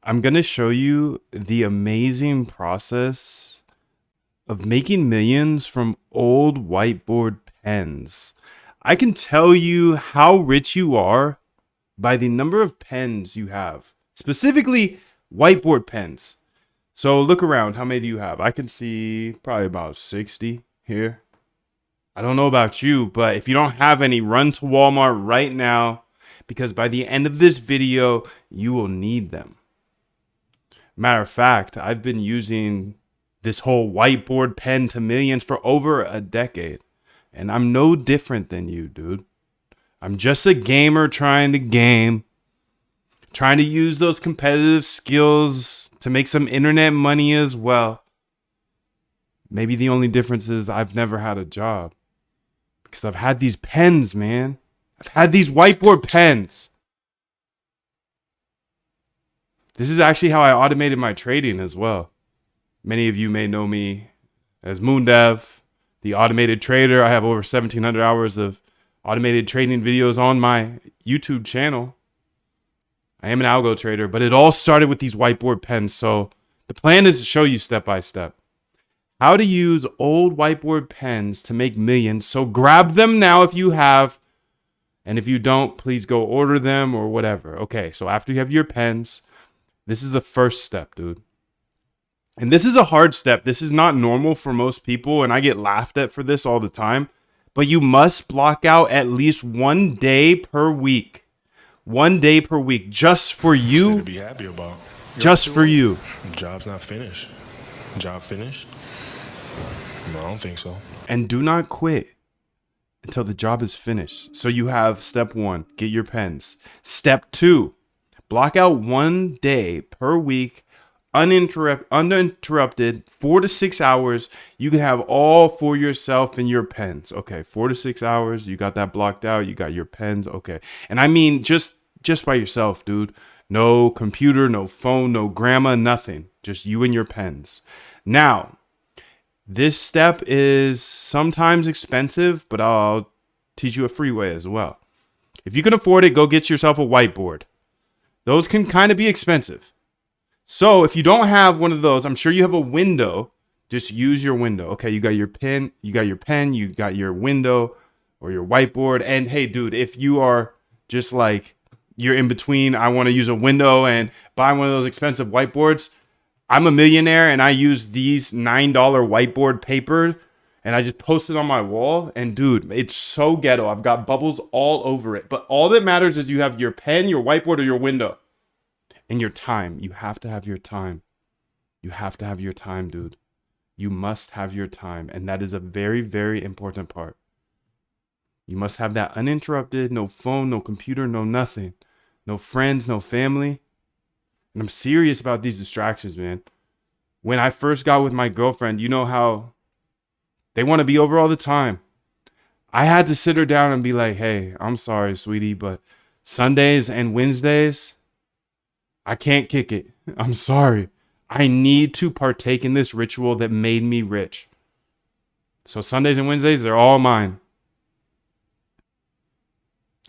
I'm going to show you the amazing process of making millions from old whiteboard pens. I can tell you how rich you are by the number of pens you have, specifically whiteboard pens. So look around. How many do you have? I can see probably about 60 here. I don't know about you, but if you don't have any, run to Walmart right now because by the end of this video, you will need them. Matter of fact, I've been using this whole whiteboard pen to millions for over a decade. And I'm no different than you, dude. I'm just a gamer trying to game, trying to use those competitive skills to make some internet money as well. Maybe the only difference is I've never had a job because I've had these pens, man. I've had these whiteboard pens. This is actually how I automated my trading as well. Many of you may know me as MoonDev, the automated trader. I have over 1,700 hours of automated trading videos on my YouTube channel. I am an algo trader, but it all started with these whiteboard pens. So the plan is to show you step by step how to use old whiteboard pens to make millions. So grab them now if you have. And if you don't, please go order them or whatever. Okay, so after you have your pens, this is the first step, dude. And this is a hard step. This is not normal for most people, and I get laughed at for this all the time. But you must block out at least 1 day per week. 1 day per week, just for you. To be happy about. Just for you. Job's not finished. Job finished? No, I don't think so. And do not quit until the job is finished. So you have step 1, get your pens. Step 2, block out 1 day per week, uninterrupted, 4 to 6 hours. You can have all for yourself and your pens. Okay, 4 to 6 hours. You got that blocked out. You got your pens. Okay. And I mean, just by yourself, dude. No computer, no phone, no grandma, nothing. Just you and your pens. Now, this step is sometimes expensive, but I'll teach you a free way as well. If you can afford it, go get yourself a whiteboard. Those can kind of be expensive. So if you don't have one of those, I'm sure you have a window. Just use your window. Okay, you got your pen, you got your window or your whiteboard. And hey, dude, if you are just like, you're in between, I want to use a window and buy one of those expensive whiteboards. I'm a millionaire and I use these $9 whiteboard paper and I just post it on my wall. And dude, it's so ghetto. I've got bubbles all over it. But all that matters is you have your pen, your whiteboard, or your window. And your time. You have to have your time. You have to have your time, dude. You must have your time. And that is a very, very important part. You must have that uninterrupted, no phone, no computer, no nothing. No friends, no family. And I'm serious about these distractions, man. When I first got with my girlfriend, you know how they want to be over all the time. I had to sit her down and be like, hey, I'm sorry, sweetie, but Sundays and Wednesdays, I can't kick it. I'm sorry. I need to partake in this ritual that made me rich. So Sundays and Wednesdays, they're all mine.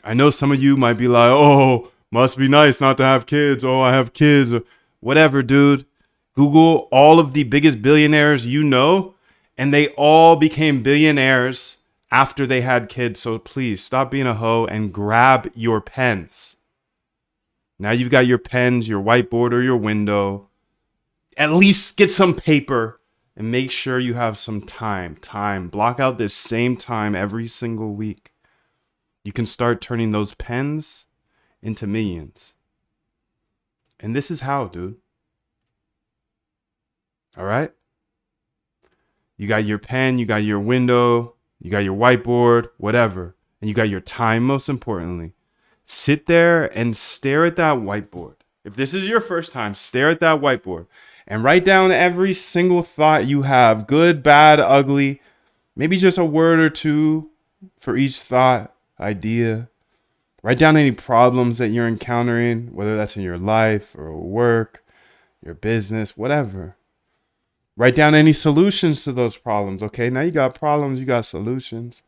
I know some of you might be like, oh, must be nice not to have kids. Oh, I have kids. Whatever, dude. Google all of the biggest billionaires you know, and they all became billionaires after they had kids. So please stop being a hoe and grab your pens. Now you've got your pens, your whiteboard, or your window. At least get some paper and make sure you have some time. Block out this same time every single week. You can start turning those pens into millions. And this is how, dude. All right? You got your pen, you got your window, you got your whiteboard, whatever. And you got your time, most importantly. Sit there and stare at that whiteboard. If this is your first time, stare at that whiteboard and write down every single thought you have, good, bad, ugly, maybe just a word or two for each thought, idea. Write down any problems that you're encountering, whether that's in your life or work, your business, whatever. Write down any solutions to those problems. Okay, now you got problems, you got solutions.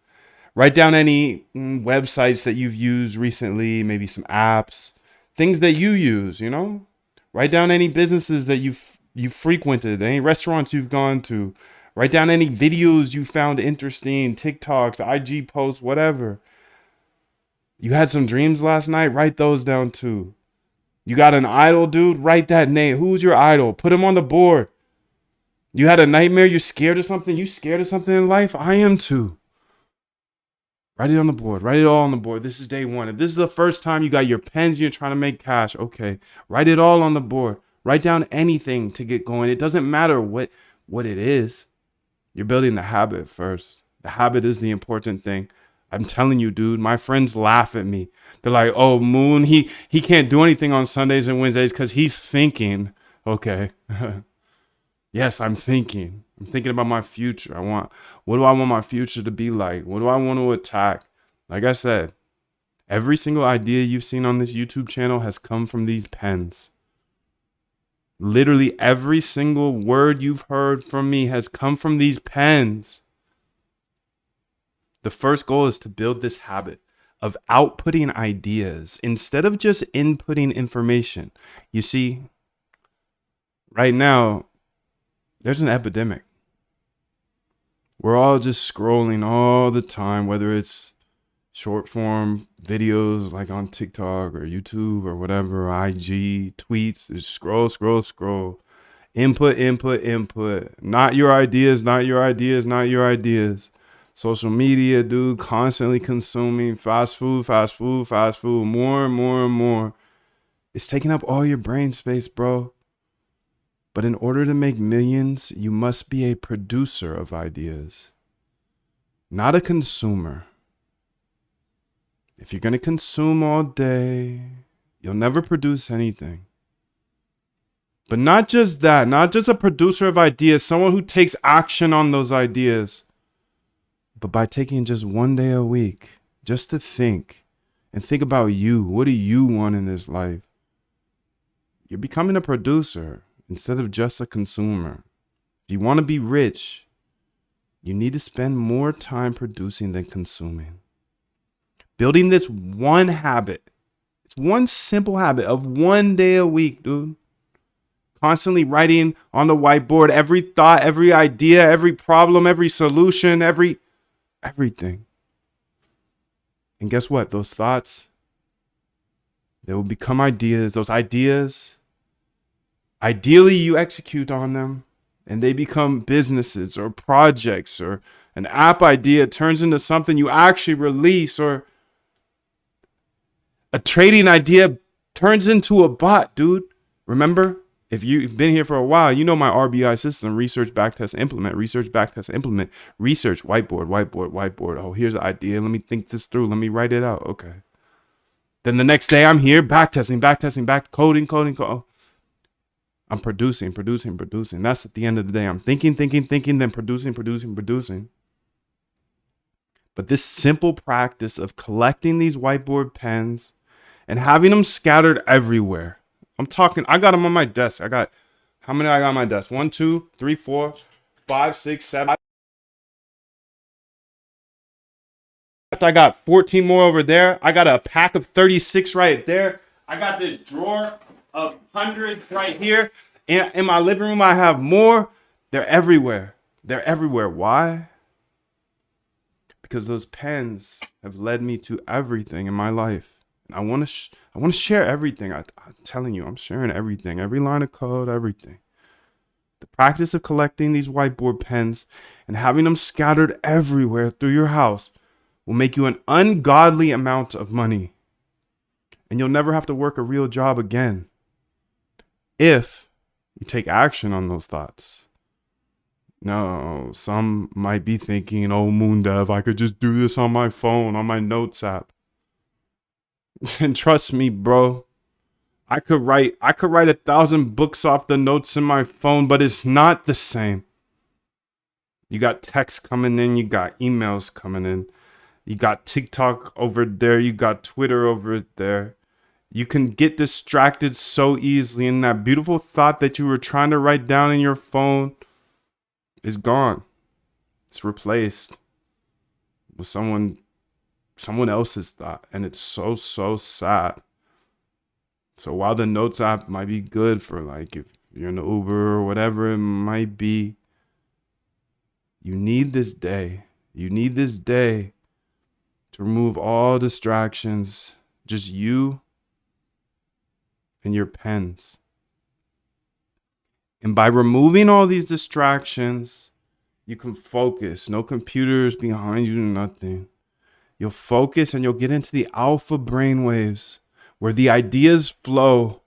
Write down any websites that you've used recently, maybe some apps, things that you use, you know? Write down any businesses that you've frequented, any restaurants you've gone to. Write down any videos you found interesting, TikToks, IG posts, whatever. You had some dreams last night, write those down too. You got an idol, dude, write that name. Who's your idol? Put him on the board. You had a nightmare, you're scared of something, you scared of something in life? I am too. Write it on the board. Write it all on the board. This is day one. If this is the first time you got your pens, you're trying to make cash, okay. Write it all on the board. Write down anything to get going. It doesn't matter what it is. You're building the habit first. The habit is the important thing. I'm telling you, dude, my friends laugh at me. They're like, oh, Moon, he can't do anything on Sundays and Wednesdays because he's thinking. Okay. Yes, I'm thinking. I'm thinking about my future. What do I want my future to be like? What do I want to attack? Like I said, every single idea you've seen on this YouTube channel has come from these pens. Literally every single word you've heard from me has come from these pens. The first goal is to build this habit of outputting ideas instead of just inputting information. You see, right now, there's an epidemic. We're all just scrolling all the time, whether it's short form videos like on TikTok or YouTube or whatever, or IG, tweets, just scroll, scroll, scroll. Input, input, input. Not your ideas, not your ideas, not your ideas. Social media, dude, constantly consuming fast food, fast food, fast food, more and more and more. It's taking up all your brain space, bro. But in order to make millions, you must be a producer of ideas, not a consumer. If you're going to consume all day, you'll never produce anything. But not just that, not just a producer of ideas, someone who takes action on those ideas, but by taking just one day a week, just to think and think about you. What do you want in this life? You're becoming a producer instead of just a consumer. If you want to be rich, you need to spend more time producing than consuming. Building this one habit. It's one simple habit of one day a week, dude. Constantly writing on the whiteboard every thought, every idea, every problem, every solution, everything. And guess what? Those thoughts, they will become ideas. Those ideas, ideally you execute on them and they become businesses or projects, or an app idea turns into something you actually release, or a trading idea turns into a bot, dude. Remember, if you've been here for a while, you know my RBI system: research, backtest, implement, research, backtest, implement, research, whiteboard, whiteboard, whiteboard. Oh, here's the idea. Let me think this through. Let me write it out. Okay. Then the next day I'm here, backtesting, coding. Oh, I'm producing. That's at the end of the day. I'm thinking, then producing. But this simple practice of collecting these whiteboard pens and having them scattered everywhere. I'm talking, I got them on my desk. How many I got on my desk? 1, 2, 3, 4, 5, 6, 7. I got 14 more over there. I got a pack of 36 right there. I got this drawer of hundreds right here. In my living room, I have more. They're everywhere. Why? Because those pens have led me to everything in my life. I want to share everything. I'm telling you, I'm sharing everything. Every line of code, everything. The practice of collecting these whiteboard pens and having them scattered everywhere through your house will make you an ungodly amount of money. And you'll never have to work a real job again if you take action on those thoughts. No, some might be thinking, oh, Moondev, I could just do this on my phone, on my notes app. And trust me, bro, I could write 1,000 books off the notes in my phone, but it's not the same. You got texts coming in, you got emails coming in, you got TikTok over there, you got Twitter over there. You can get distracted so easily, and that beautiful thought that you were trying to write down in your phone is gone. It's replaced with someone else's thought, and it's so sad. So while the notes app might be good for like if you're in the Uber or whatever it might be, you need this day. You need this day to remove all distractions, just you and your pens. And by removing all these distractions, you can focus. No computers behind you, nothing. You'll focus and you'll get into the alpha brainwaves where the ideas flow,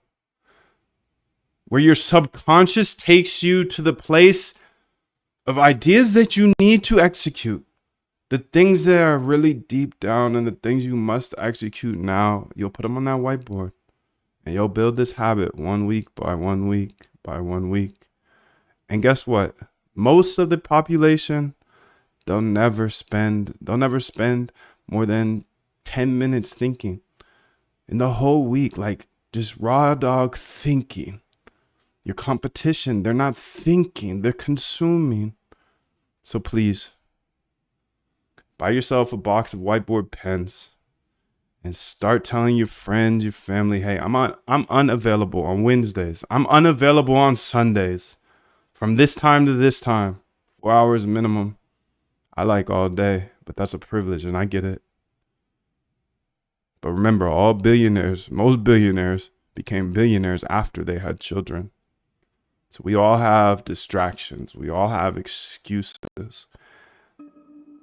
where your subconscious takes you to the place of ideas that you need to execute. The things that are really deep down and the things you must execute now, you'll put them on that whiteboard and you'll build this habit 1 week by 1 week by 1 week. And guess what? Most of the population, they'll never spend more than 10 minutes thinking in the whole week, like just raw dog thinking. Your competition, they're not thinking, they're consuming. So please, buy yourself a box of whiteboard pens and start telling your friends, your family, hey, I'm unavailable on Wednesdays. I'm unavailable on Sundays. From this time to this time, 4 hours minimum. I like all day, but that's a privilege and I get it. But remember, most billionaires became billionaires after they had children. So we all have distractions. We all have excuses.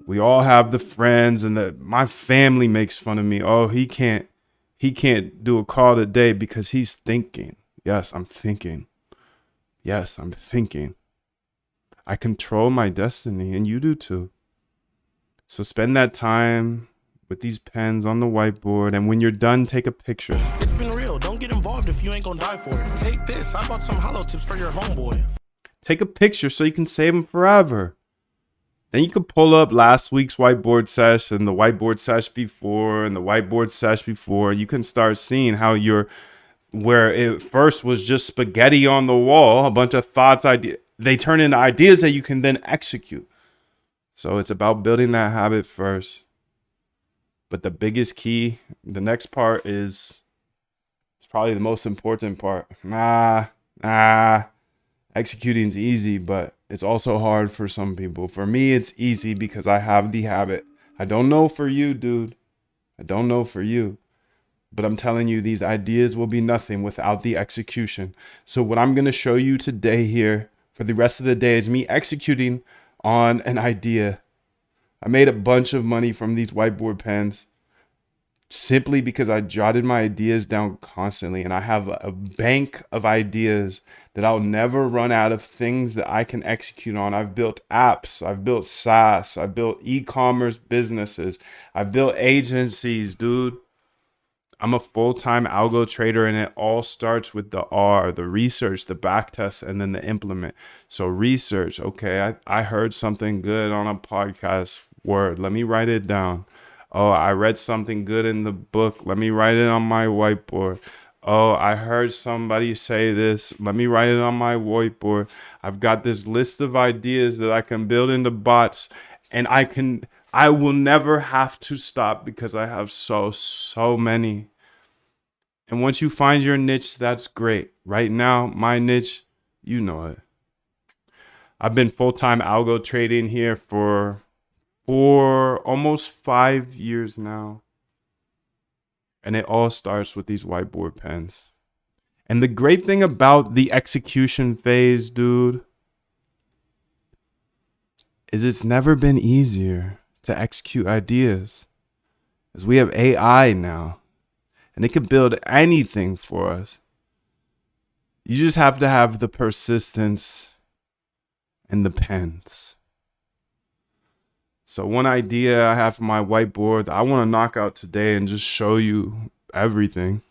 We all have the friends and my family makes fun of me. Oh, he can't do a call today because he's thinking. Yes, I'm thinking. Yes, I'm thinking. I control my destiny and you do too. So spend that time with these pens on the whiteboard, and when you're done, take a picture. It's been real. Don't get involved if you ain't gonna die for it. Take this. I bought some hollow tips for your homeboy. Take a picture so you can save them forever. Then you can pull up last week's whiteboard sesh and the whiteboard sesh before and the whiteboard sesh before. And you can start seeing how where it first was just spaghetti on the wall, a bunch of thoughts, they turn into ideas that you can then execute. So it's about building that habit first. But the biggest key, the next part is probably the most important part. Executing is easy, but it's also hard for some people. For me, it's easy because I have the habit. I don't know for you, dude. I don't know for you. But I'm telling you, these ideas will be nothing without the execution. So what I'm going to show you today here for the rest of the day is me executing on an idea. I made a bunch of money from these whiteboard pens simply because I jotted my ideas down constantly. And I have a bank of ideas that I'll never run out of things that I can execute on. I've built apps. I've built SaaS. I've built e-commerce businesses. I've built agencies, dude. I'm a full-time algo trader, and it all starts with the R, the research, the back test, and then the implement. So research, okay, I heard something good on a podcast. Word, let me write it down. Oh, I read something good in the book. Let me write it on my whiteboard. Oh, I heard somebody say this. Let me write it on my whiteboard. I've got this list of ideas that I can build into bots, and I will never have to stop because I have so many. And once you find your niche, that's great. Right now, my niche, you know it. I've been full-time algo trading here for almost 5 years now. And it all starts with these whiteboard pens. And the great thing about the execution phase, dude, is it's never been easier to execute ideas. As we have AI now. And it can build anything for us. You just have to have the persistence and the pens. So one idea I have for my whiteboard that I want to knock out today and just show you everything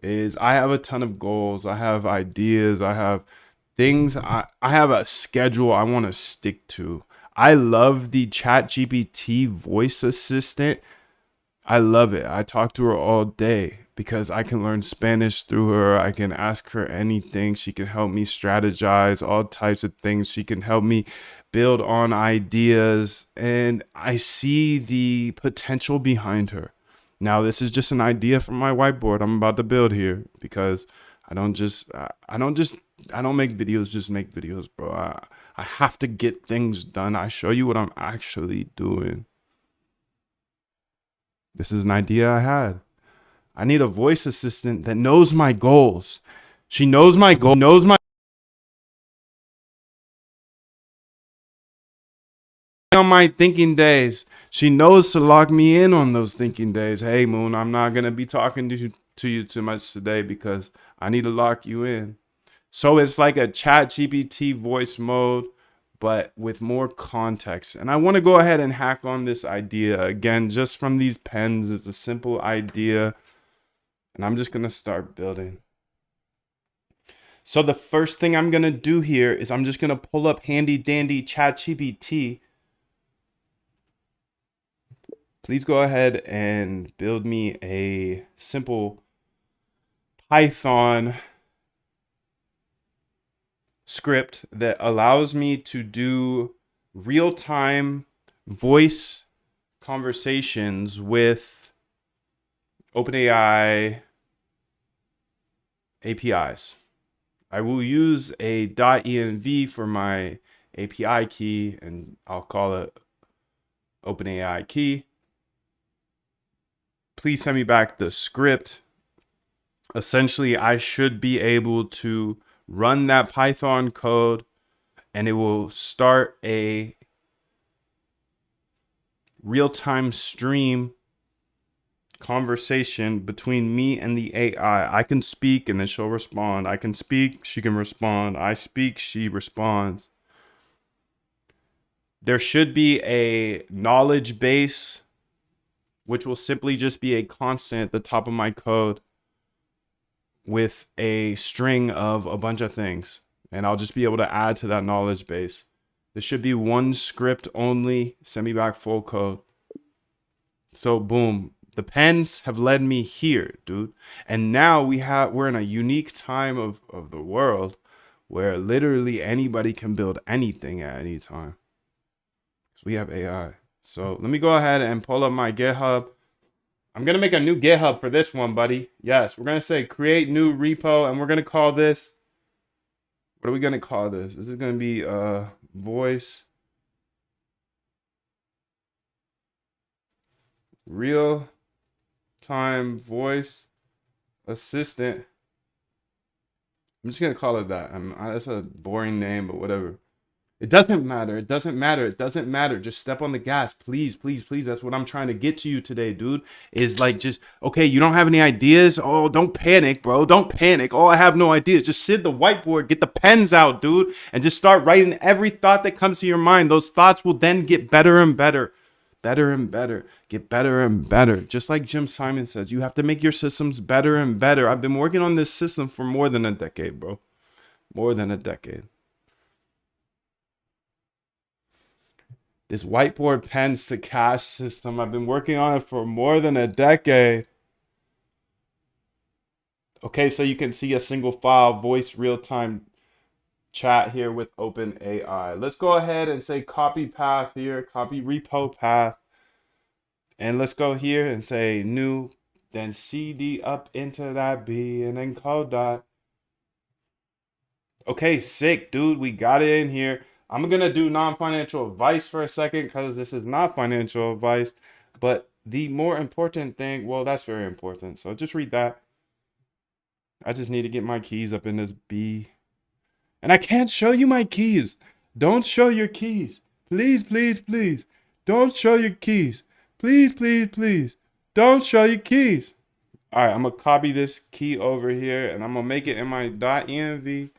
is I have a ton of goals. I have ideas. I have things. I have a schedule I want to stick to. I love the ChatGPT voice assistant. I love it. I talk to her all day because I can learn Spanish through her. I can ask her anything. She can help me strategize all types of things. She can help me build on ideas. And I see the potential behind her. Now, this is just an idea from my whiteboard I'm about to build here, because I don't just I don't make videos just make videos, bro. I have to get things done. I show you what I'm actually doing. This is an idea I had. I need a voice assistant that knows my goals. She knows my goal, knows my on my thinking days. She knows to log me in on those thinking days. Hey, Moon, I'm not gonna be talking to you too much today because I need to lock you in. So it's like a chat GPT voice mode, but with more context. And I want to go ahead and hack on this idea again, just from these pens. It's a simple idea, and I'm just gonna start building. So the first thing I'm gonna do here is I'm just gonna pull up handy dandy chat GPT. Please go ahead and build me a simple Python script that allows me to do real-time voice conversations with OpenAI APIs. I will use a .env for my API key, and I'll call it OpenAI key. Please send me back the script. Essentially, I should be able to run that Python code, and it will start a real-time stream conversation between me and the AI. I can speak and then she'll respond. I can speak, she can respond. I speak, she responds. There should be a knowledge base, which will simply just be a constant at the top of my code with a string of a bunch of things. And I'll just be able to add to that knowledge base. There should be one script only. Send me back full code. So boom, the pens have led me here, dude. And now we're in a unique time of the world where literally anybody can build anything at any time. So we have AI. So let me go ahead and pull up my GitHub. I'm going to make a new GitHub for this one, buddy. Yes, we're going to say create new repo, and we're going to call this, what are we going to call this? This is going to be voice real time voice assistant. I'm just going to call it that. That's a boring name, but whatever. It doesn't matter. It doesn't matter. It doesn't matter. Just step on the gas. Please, please, please. That's what I'm trying to get to you today, dude. Is like, just, okay, you don't have any ideas? Oh, don't panic, bro. Don't panic. Oh, I have no ideas. Just sit at the whiteboard, get the pens out, dude, and just start writing every thought that comes to your mind. Those thoughts will then get better and better. Better and better. Get better and better. Just like Jim Simon says, you have to make your systems better and better. I've been working on this system for more than a decade, bro. More than a decade. This whiteboard pens to cache system, I've been working on it for more than a decade. Okay, so you can see a single file voice real-time chat here with OpenAI. Let's go ahead and say copy path here, copy repo path. And let's go here and say new, then CD up into that B, and then code dot. Okay, sick, dude. We got it in here. I'm going to do non-financial advice for a second because this is not financial advice. But the more important thing, well, that's very important. So just read that. I just need to get my keys up in this B. And I can't show you my keys. Don't show your keys. Please, please, please. Don't show your keys. Please, please, please. Don't show your keys. All right, I'm going to copy this key over here, and I'm going to make it in my .env.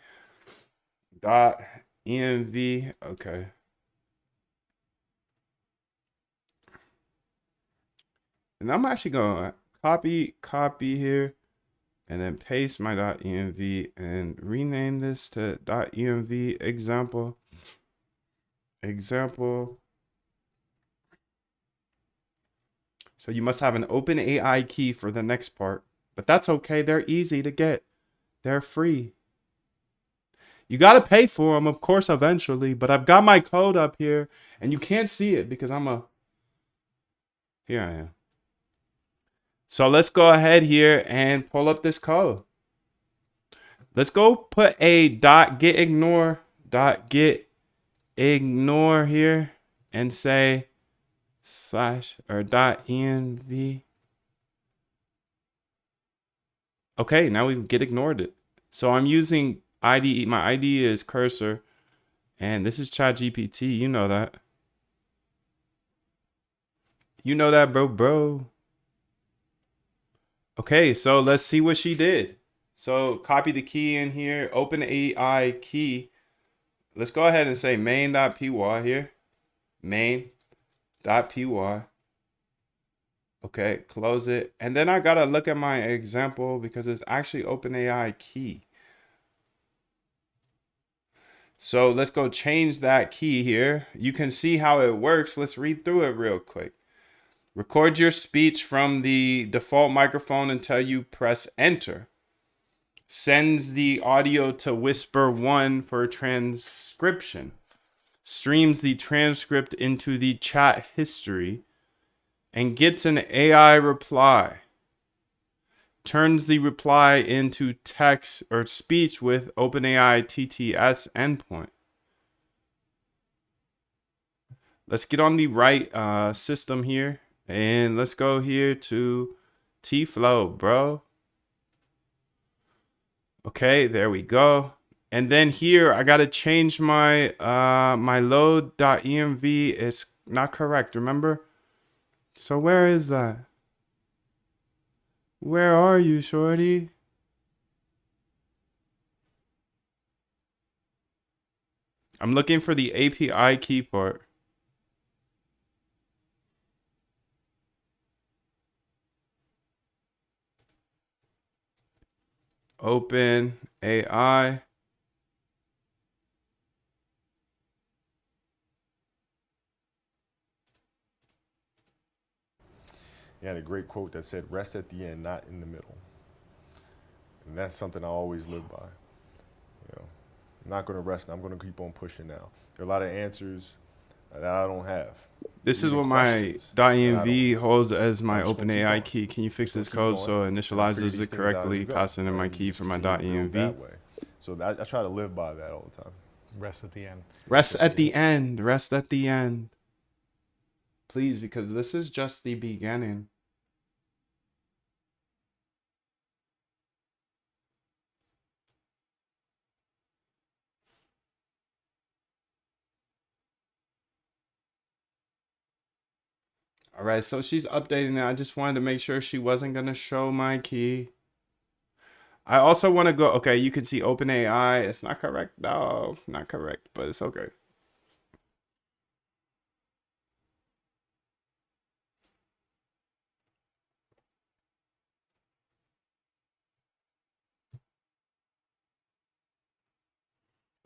.env. Okay. And I'm actually going to copy here, and then paste my .env and rename this to .env example. So you must have an OpenAI key for the next part, but that's okay. They're easy to get. They're free. You got to pay for them, of course, eventually, but I've got my code up here, and you can't see it because here I am. So let's go ahead here and pull up this code. Let's go put a .get ignore here and say slash or .env. Okay, now we get ignored it. So I'm using IDE. My IDE is Cursor, and this is ChatGPT. You know that. You know that, bro. Okay, so let's see what she did. So copy the key in here, open AI key. Let's go ahead and say main.py here. Main.py. Okay, close it. And then I gotta look at my example because it's actually OpenAI key. So let's go change that key here. You can see how it works. Let's read through it real quick. Record your speech from the default microphone until you press enter. Sends the audio to Whisper 1 for transcription. Streams the transcript into the chat history and gets an AI reply. Turns the reply into text or speech with OpenAI TTS endpoint. Let's get on the right system here. And let's go here to TFlow, bro. Okay, there we go. And then here I gotta change my my load.env. It's not correct, remember? So where is that? Where are you, shorty? I'm looking for the API key part. Open AI. He had a great quote that said, "Rest at the end, not in the middle." And that's something I always live by. You know, I'm not going to rest. I'm going to keep on pushing now. There are a lot of answers that I don't have. This is Even what my questions that I .env don't. holds as my I'm just gonna keep OpenAI going. key. Can you fix Just this gonna keep code going so it and figure initializes these it things out as correctly? you go. Passing in my And key for my continue to build .env. that way. So I try to live by that all the time. Rest at the end. Rest at the end. Rest at the end. Please, because this is just the beginning. All right, so she's updating it. I just wanted to make sure she wasn't going to show my key. I also want to go. Okay, you can see OpenAI. It's not correct. No, not correct, but it's okay.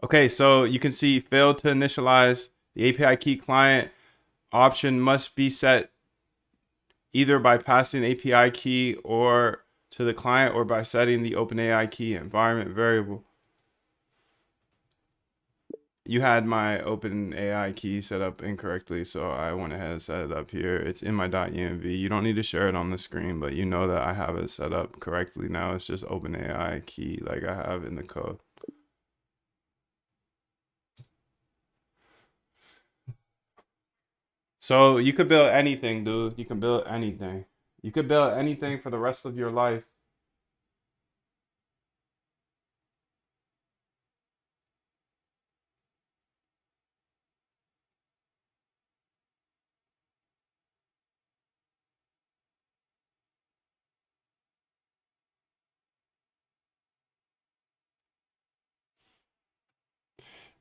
Okay, so you can see failed to initialize the API key client option must be set either by passing API key or to the client or by setting the OpenAI key environment variable. You had my OpenAI key set up incorrectly, so I went ahead and set it up here. It's in my .env. You don't need to share it on the screen, but you know that I have it set up correctly now. It's just OpenAI key like I have in the code. So you could build anything, dude. You can build anything. You could build anything for the rest of your life.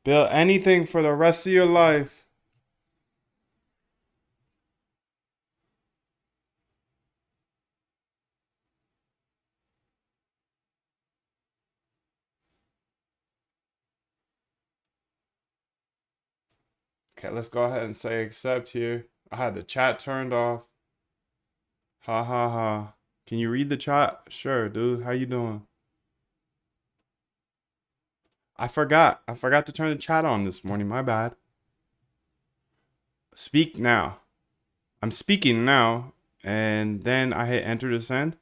Build anything for the rest of your life. Okay, let's go ahead and say accept here. I had the chat turned off. Ha ha ha. Can you read the chat? Sure, dude. How you doing? I forgot. I forgot to turn the chat on this morning. My bad. Speak now. I'm speaking now. and then I hit enter to send.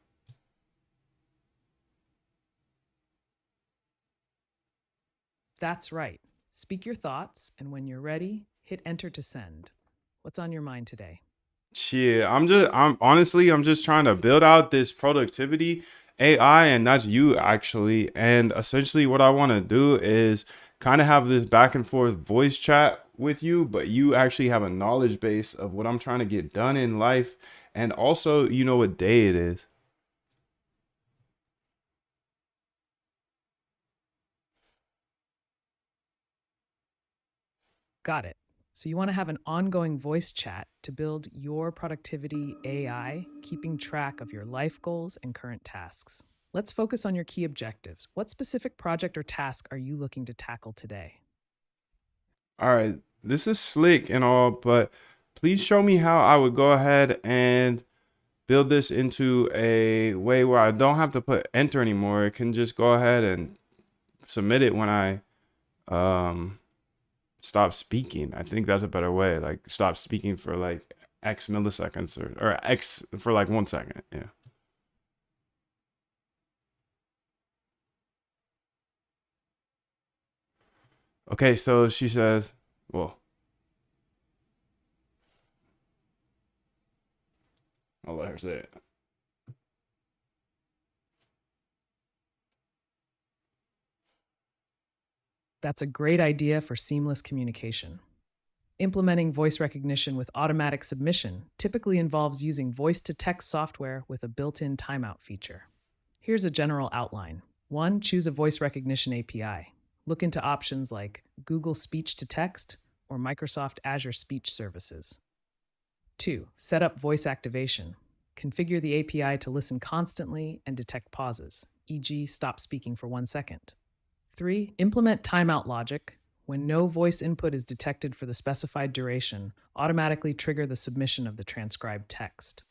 That's right. Speak your thoughts, and when you're ready, hit enter to send. What's on your mind today? Shit, I'm honestly, I'm just trying to build out this productivity AI, and that's you actually. And essentially, what I want to do is kind of have this back and forth voice chat with you, but you actually have a knowledge base of what I'm trying to get done in life, and also, you know what day it is. Got it. So, you want to have an ongoing voice chat to build your productivity AI, keeping track of your life goals and current tasks. Let's focus on your key objectives. What specific project or task are you looking to tackle today? All right, this is slick and all, but please show me how I would go ahead and build this into a way where I don't have to put enter anymore. It can just go ahead and submit it when I um stop speaking. I think that's a better way. Like stop speaking for like X milliseconds or X for like 1 second. Yeah. Okay, so she says, well, I'll let her say it. That's a great idea for seamless communication. Implementing voice recognition with automatic submission typically involves using voice to text software with a built in timeout feature. Here's a general outline. 1. Choose a voice recognition API. Look into options like Google Speech to Text or Microsoft Azure Speech Services. 2. Set up voice activation. Configure the API to listen constantly and detect pauses, e.g., stop speaking for 1 second. 3. Implement timeout logic. When no voice input is detected for the specified duration, automatically trigger the submission of the transcribed text.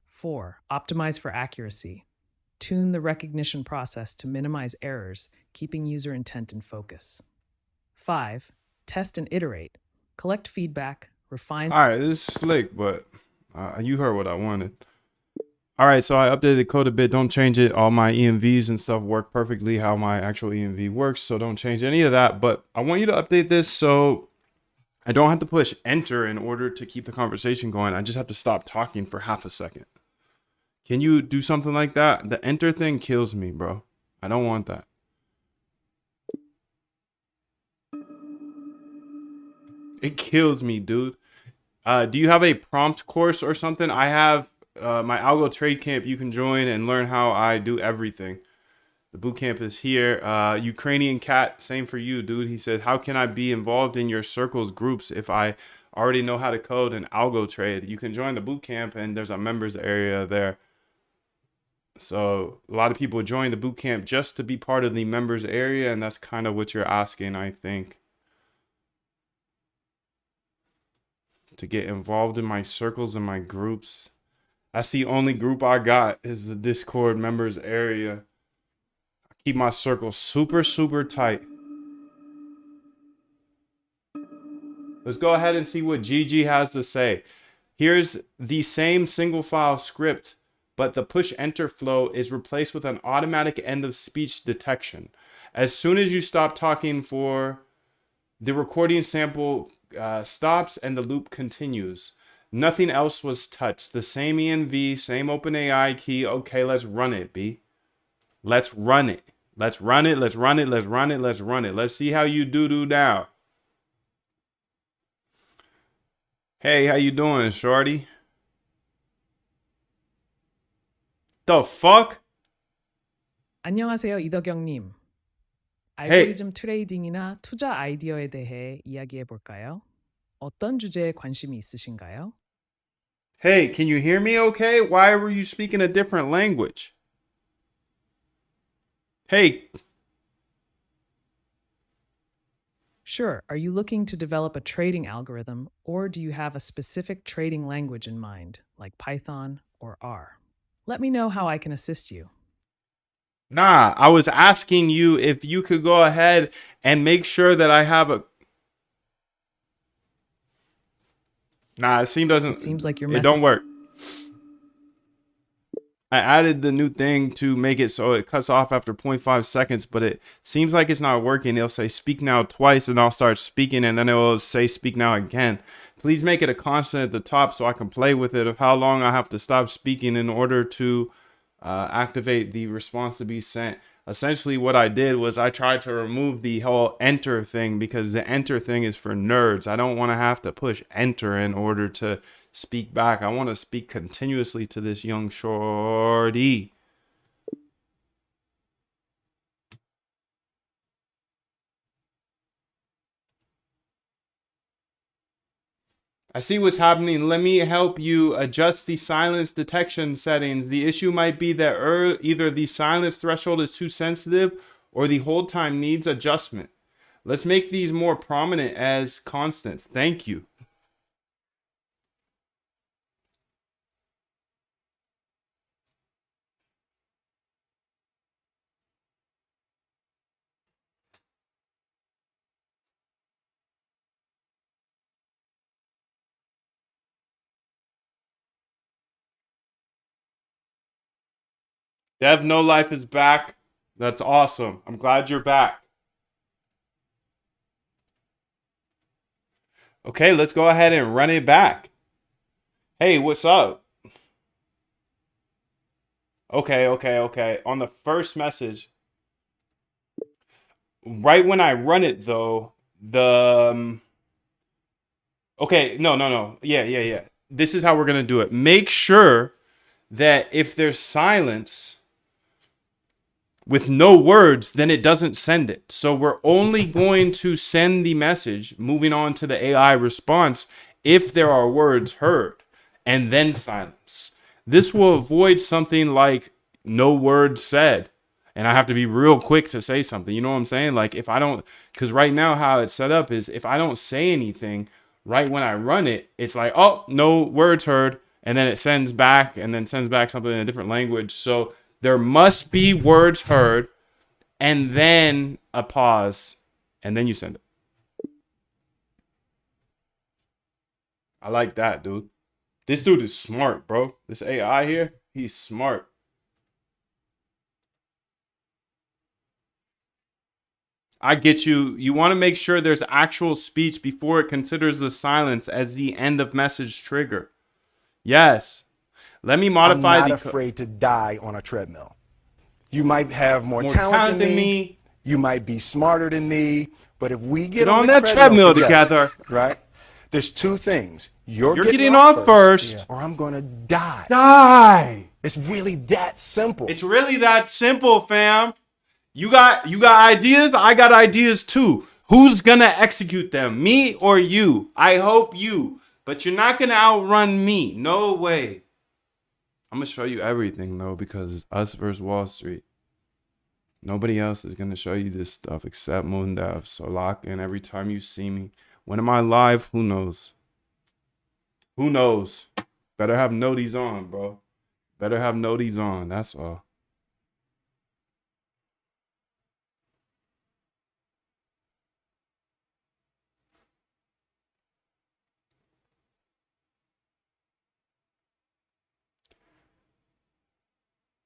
4. Optimize for accuracy. Tune the recognition process to minimize errors, keeping user intent in focus. 5. Test and iterate. Collect feedback, refine. All right, this is slick, but you heard what I wanted. All right, so I updated the code a bit. Don't change it. All my EMVs and stuff work perfectly how my actual EMV works, so don't change any of that. But I want you to update this so I don't have to push enter in order to keep the conversation going. I just have to stop talking for half a second. Can you do something like that? The enter thing kills me, bro. I don't want that. It kills me, dude. Do you have a prompt course or something? I have my Algo Trade Camp you can join and learn how I do everything. The boot camp is here. Ukrainian Cat, same for you, dude. He said, how can I be involved in your circles groups if I already know how to code an algo trade? You can join the boot camp and there's a members area there. So a lot of people join the boot camp just to be part of the members area, and that's kind of what you're asking, I think. To get involved in my circles and my groups. That's the only group I got is the Discord members area. I keep my circle super, super tight. Let's go ahead and see what Gigi has to say. Here's the same single file script, but the push enter flow is replaced with an automatic end of speech detection. As soon as you stop talking for the recording sample stops and the loop continues. Nothing else was touched. The same ENV, same OpenAI key. Okay, let's run it, B. Let's run it. Let's run it. Let's run it. Let's run it. Let's run it. Let's see how you do now. Hey, how you doing, shorty? The fuck? 안녕하세요, 이덕영님. Hey, 알고리즘 트레이딩이나 투자 아이디어에 대해 이야기해 볼까요? 어떤 주제에 관심이 있으신가요? hey, can you hear me okay? Why were you speaking a different language? Hey, Sure. Are you looking to develop a trading algorithm, or do you have a specific trading language in mind, like Python or R? Let me know how I can assist you. nah, I was asking you if you could go ahead and make sure that I have a. Nah, it It seems like your it message. don't work. I added the new thing to make it so it cuts off after 0.5 seconds, but it seems like it's not working. It'll say speak now twice and I'll start speaking and then it will say speak now again. Please make it a constant at the top so I can play with it of how long I have to stop speaking in order to activate the response to be sent. Essentially what I did was I tried to remove the whole enter thing because the enter thing is for nerds. I don't want to have to push enter in order to speak back. I want to speak continuously to this young shorty. I see what's happening. Let me help you adjust the silence detection settings. The issue might be that either the silence threshold is too sensitive or the hold time needs adjustment. Let's make these more prominent as constants. Thank you. Dev No Life is back. That's awesome. I'm glad you're back. Okay, let's go ahead and run it back. Hey, what's up? Okay. On the first message, right when I run it though, okay, no. Yeah. This is how we're gonna do it. Make sure that if there's silence with no words, then it doesn't send it. So we're only going to send the message, moving on to the AI response, if there are words heard, and then silence. This will avoid something like no words said. And I have to be real quick to say something. You know what I'm saying? Like if I don't, because right now how it's set up is if I don't say anything, right when I run it, it's like, oh, no words heard. And then it sends back and then sends back something in a different language. So there must be words heard and then a pause and then you send it. I like that, dude. This dude is smart, bro. This AI here, he's smart. I get you. You want to make sure there's actual speech before it considers the silence as the end of message trigger. Yes. Let me modify I'm not afraid to die on a treadmill. You might have more talent than me. You might be smarter than me. But if we get on that treadmill together, right? There's two things. You're getting off first, or I'm going to die. Die. It's really that simple. It's really that simple, fam. You got ideas? I got ideas too. Who's gonna execute them? Me or you? I hope you. But you're not gonna outrun me. No way. I'm gonna show you everything though, because it's us versus Wall Street. Nobody else is gonna show you this stuff except Moondev. So lock in every time you see me. When am I live? Who knows? Who knows? Better have noties on, bro. Better have noties on. That's all.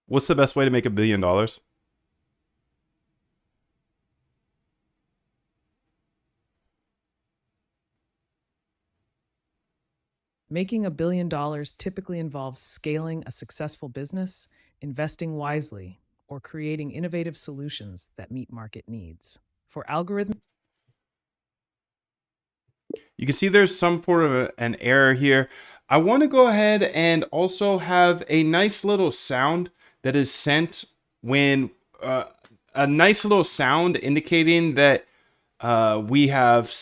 What's the best way to make $1 billion? Making $1 billion typically involves scaling a successful business, investing wisely, or creating innovative solutions that meet market needs. For algorithmic, you can see there's some sort of an error here. I want to go ahead and also have a nice little sound that is sent when a nice little sound indicating that we have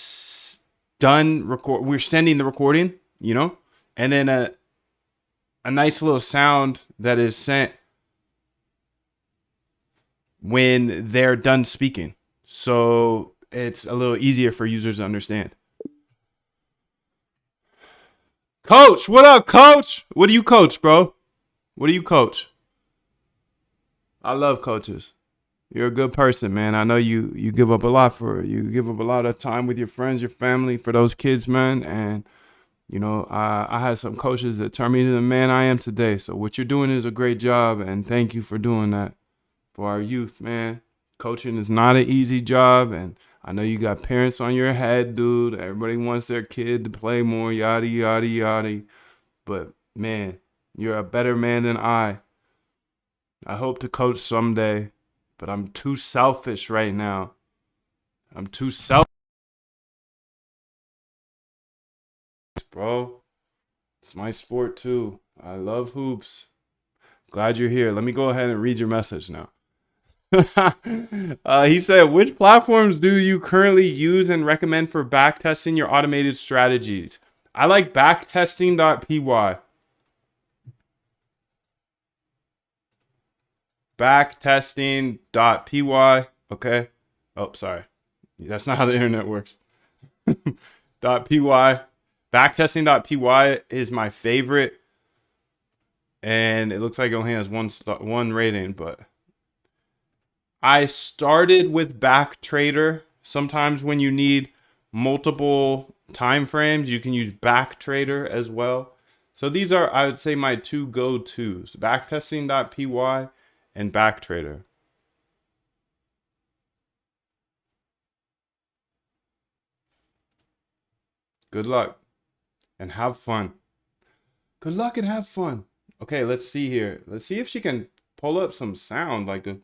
done record. We're sending the recording, you know, and then a nice little sound that is sent when they're done speaking. So it's a little easier for users to understand. Coach, what up, coach? What do you coach, bro? What do you coach? I love coaches. You're a good person, man. I know you give up a lot for it. You give up a lot of time with your friends, your family, for those kids, man. And You know, I had some coaches that turned me to the man I am today. So what you're doing is a great job, and thank you for doing that for our youth, man. Coaching is not an easy job, and I know you got parents on your head, dude. Everybody wants their kid to play more, yada yada yada. But man, you're a better man than I. I hope to coach someday, but I'm too selfish right now. I'm too selfish, bro. It's my sport too. I love hoops. Glad you're here. Let me go ahead and read your message now. He said, which platforms do you currently use and recommend for backtesting your automated strategies? I like backtesting.py. Backtesting.py. Okay. Oh, sorry. That's not how the internet works. .py. Backtesting.py is my favorite. And it looks like it only has one rating, but I started with Backtrader. Sometimes when you need multiple time frames, you can use Backtrader as well. So these are, I would say, my two go-tos: backtesting.py and Backtrader. Good luck and have fun. Good luck and have fun. Okay, let's see here. Let's see if she can pull up some sound like the.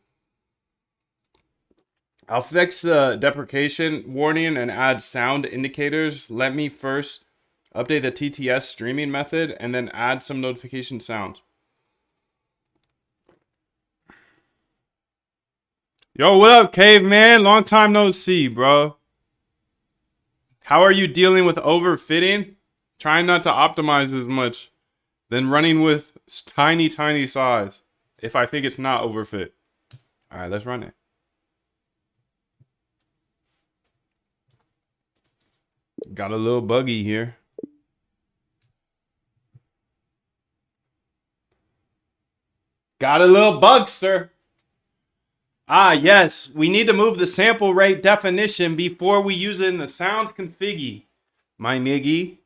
I'll fix the deprecation warning and add sound indicators. Let me first update the TTS streaming method and then add some notification sounds. Yo, what up, caveman? Long time no see, bro. How are you dealing with overfitting? Trying not to optimize as much, then running with tiny size if I think it's not overfit. All right, let's run it. Got a little buggy here. Got a little bugster. Ah, yes. We need to move the sample rate definition before we use it in the sound configgy, my niggy.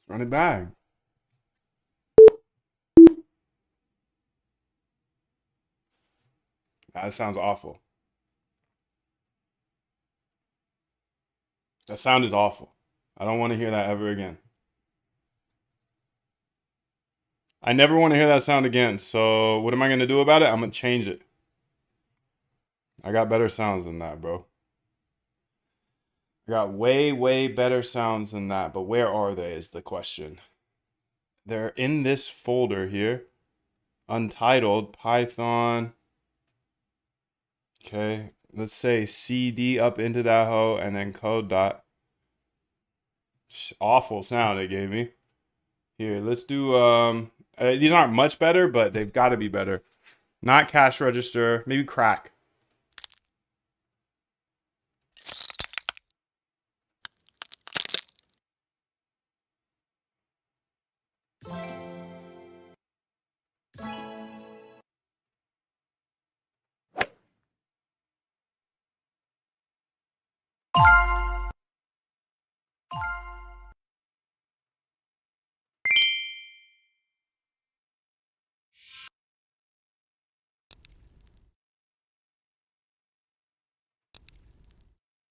Run it back. That sounds awful. That sound is awful. I don't want to hear that ever again. I never want to hear that sound again. So what am I going to do about it? I'm going to change it. I got better sounds than that, bro. I got way better sounds than that. But where are they is the question. They're in this folder here. Untitled Python. Okay. Let's say CD up into that hoe and then code dot. Awful sound it gave me. Here, let's do these aren't much better, but they've got to be better. Not cash register, maybe crack.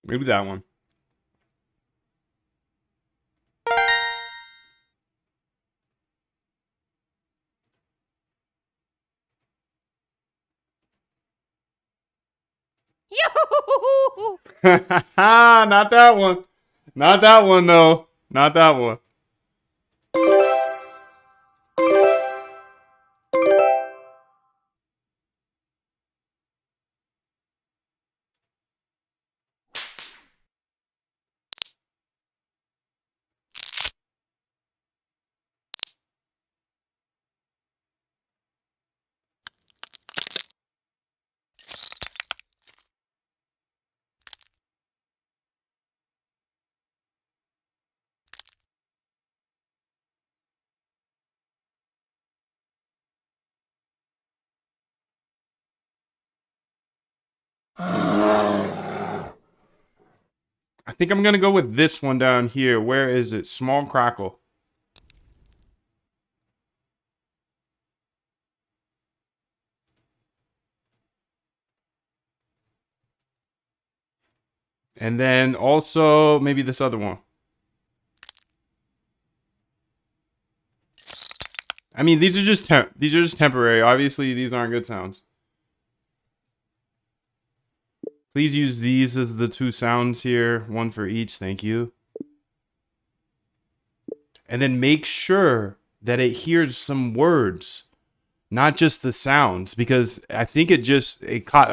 Maybe that one. Not that one. Not that one, though. Not that one. I think I'm gonna go with this one down here. Where is it? Small crackle. And then also maybe this other one. I mean, these are just temporary. Obviously, these aren't good sounds. Please use these as the two sounds here, one for each. Thank you. And then make sure that it hears some words, not just the sounds, because I think it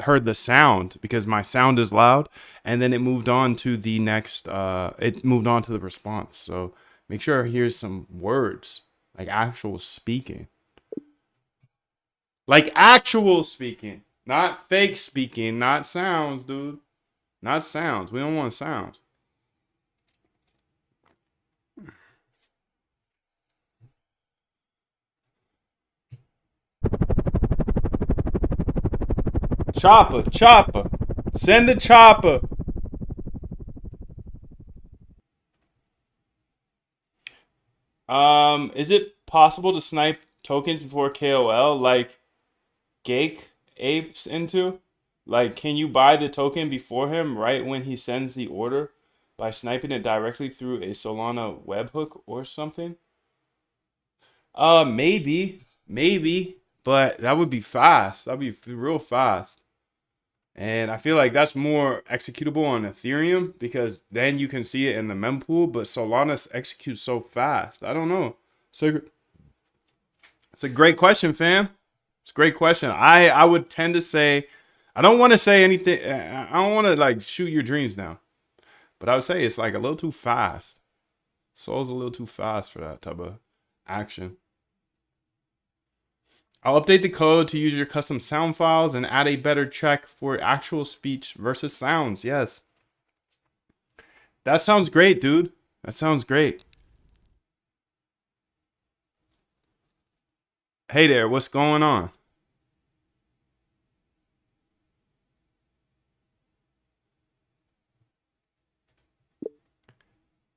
heard the sound because my sound is loud, and then it moved on to the next. It moved on to the response. So make sure it hears some words. Like actual speaking. Like actual speaking. Not fake speaking. Not sounds, dude. Not sounds. We don't want sounds. Chopper. Chopper. Send the chopper. Is it possible to snipe tokens before KOL like Gake apes into? Like, can you buy the token before him right when he sends the order by sniping it directly through a Solana webhook or something? Maybe, but that would be fast. That'd be real fast. And I feel like that's more executable on Ethereum because then you can see it in the mempool, but Solana executes so fast. I don't know. So it's a great question, fam. It's a great question. I would tend to say, I don't want to say anything. I don't want to like shoot your dreams down, but I would say it's like a little too fast. Sol's a little too fast for that type of action. I'll update the code to use your custom sound files and add a better check for actual speech versus sounds. Yes. That sounds great, dude. That sounds great. Hey there, what's going on?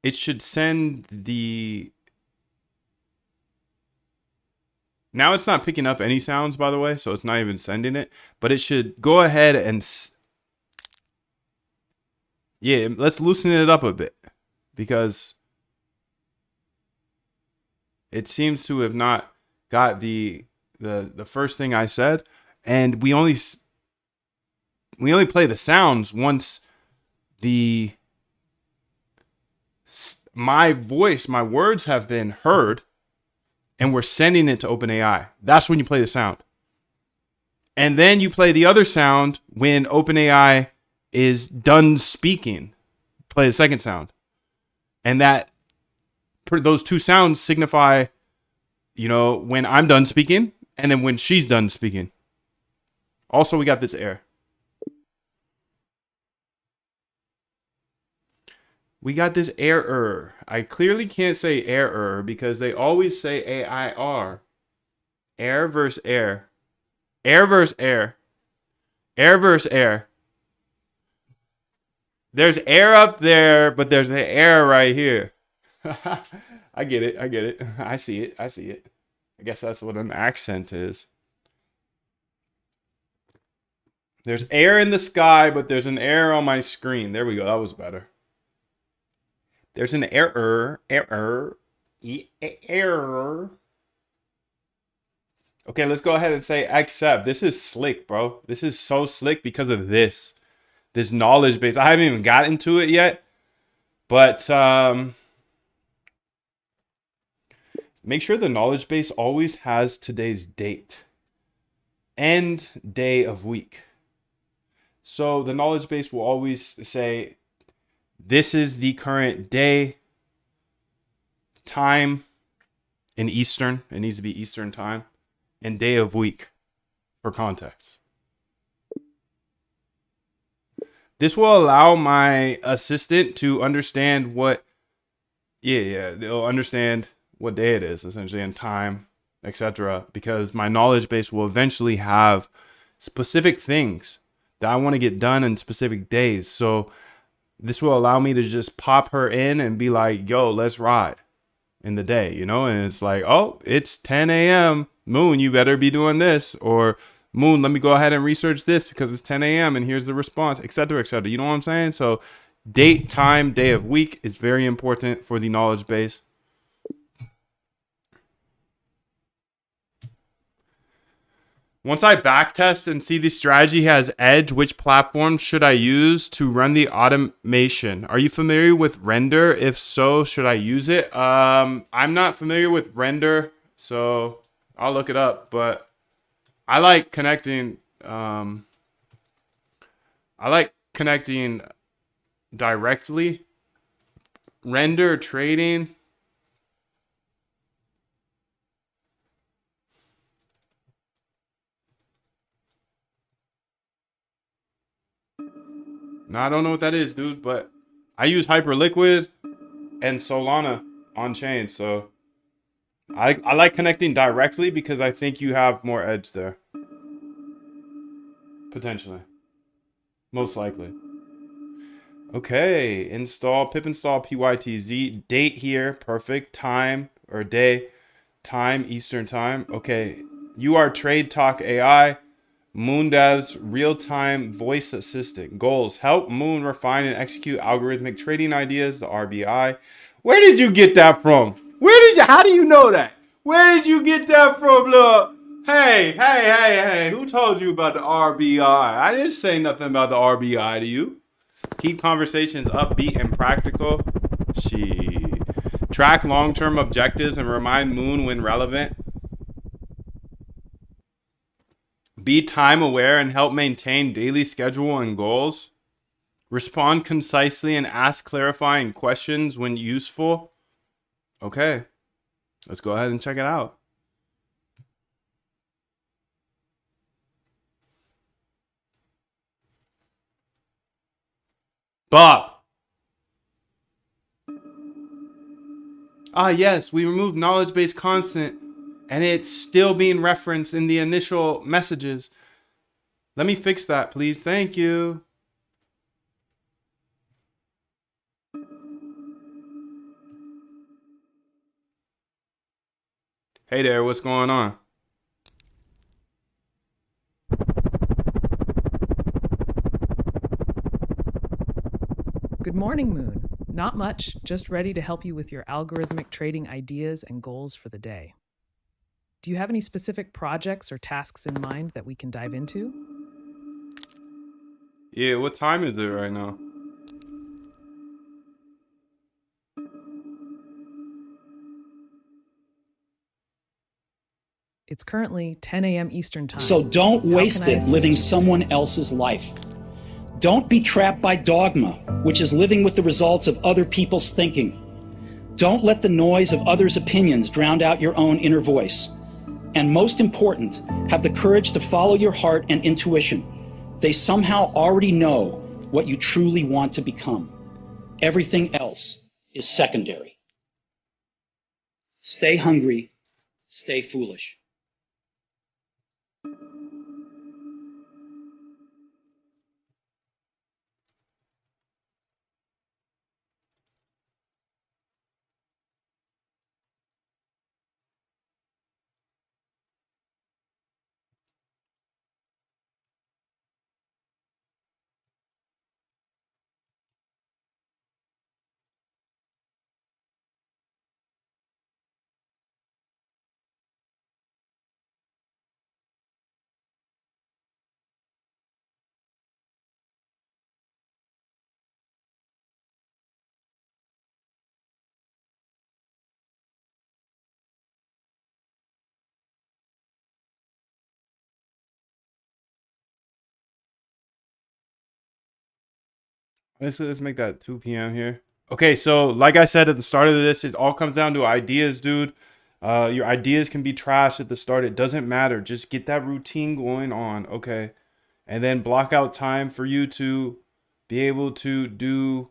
It should send the... Now it's not picking up any sounds, by the way, so it's not even sending it. But it should go ahead and... Yeah, let's loosen it up a bit. Because it seems to have not got the first thing I said. And we only play the sounds once my voice, my words have been heard. And we're sending it to OpenAI. That's when you play the sound. And then you play the other sound when OpenAI is done speaking. Play the second sound. And those two sounds signify, when I'm done speaking and then when she's done speaking. Also, we got this error. We got this error. I clearly can't say error because they always say AIR. Air versus air. Air versus air. Air versus air. There's air up there, but there's the air right here. I get it. I see it. I guess that's what an accent is. There's air in the sky, but there's an air on my screen. There we go. That was better. There's an error. Okay, let's go ahead and say accept. This is slick, bro. This is so slick because of this knowledge base. I haven't even got into it yet, but make sure the knowledge base always has today's date and day of week. So the knowledge base will always say, this is the current day, time in Eastern. It needs to be Eastern time. And day of week for context. This will allow my assistant to understand they'll understand what day it is, essentially, and time, etc. Because my knowledge base will eventually have specific things that I want to get done in specific days. So this will allow me to just pop her in and be like, yo, let's ride in the day, you know? And it's like, oh, it's 10 a.m. Moon, you better be doing this. Or Moon, let me go ahead and research this because it's 10 a.m. and here's the response, etc., etc. You know what I'm saying? So date, time, day of week is very important for the knowledge base. Once I backtest and see the strategy has edge, which platform should I use to run the automation? Are you familiar with Render? If so, should I use it? I'm not familiar with Render, so I'll look it up. But I like connecting. I like connecting directly. Render trading. No, I don't know what that is, dude, but I use Hyperliquid and Solana on chain, so I like connecting directly because I think you have more edge there. Potentially. Most likely. Okay, install pip install PYTZ. Date here, perfect. Time or day, time, Eastern time. Okay, you are Trade Talk AI. Moondev's real-time voice assistant. Goals: help Moon refine and execute algorithmic trading ideas, the RBI. Where did you get that from? How do you know that? Where did you get that from, look? Hey, who told you about the RBI? I didn't say nothing about the RBI to you. Keep conversations upbeat and practical. Track long-term objectives and remind Moon when relevant. Be time aware and help maintain daily schedule and goals. Respond concisely and ask clarifying questions when useful. Okay, let's go ahead and check it out. Bob. Ah, yes, we removed knowledge base constant and it's still being referenced in the initial messages. Let me fix that, please. Thank you. Hey there, what's going on? Good morning, Moon. Not much, just ready to help you with your algorithmic trading ideas and goals for the day. Do you have any specific projects or tasks in mind that we can dive into? Yeah, what time is it right now? It's currently 10 a.m. Eastern Time. So don't waste it living someone else's life. Don't be trapped by dogma, which is living with the results of other people's thinking. Don't let the noise of others' opinions drown out your own inner voice. And most important, have the courage to follow your heart and intuition. They somehow already know what you truly want to become. Everything else is secondary. Stay hungry, stay foolish. Let's make that 2 p.m. here. Okay, so like I said at the start of this, it all comes down to ideas, dude. Your ideas can be trashed at the start. It doesn't matter. Just get that routine going on, okay? And then block out time for you to be able to do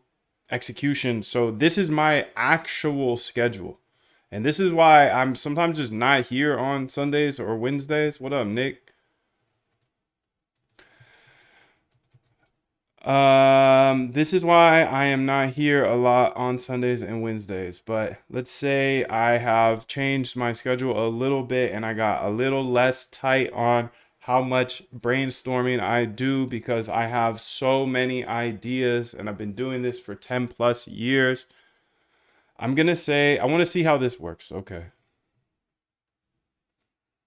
execution. So this is my actual schedule. And this is why I'm sometimes just not here on Sundays or Wednesdays. What up, Nick? This is why I am not here a lot on Sundays and Wednesdays. But let's say I have changed my schedule a little bit and I got a little less tight on how much brainstorming I do because I have so many ideas and I've been doing this for 10 plus years. I'm gonna say I want to see how this works. Okay.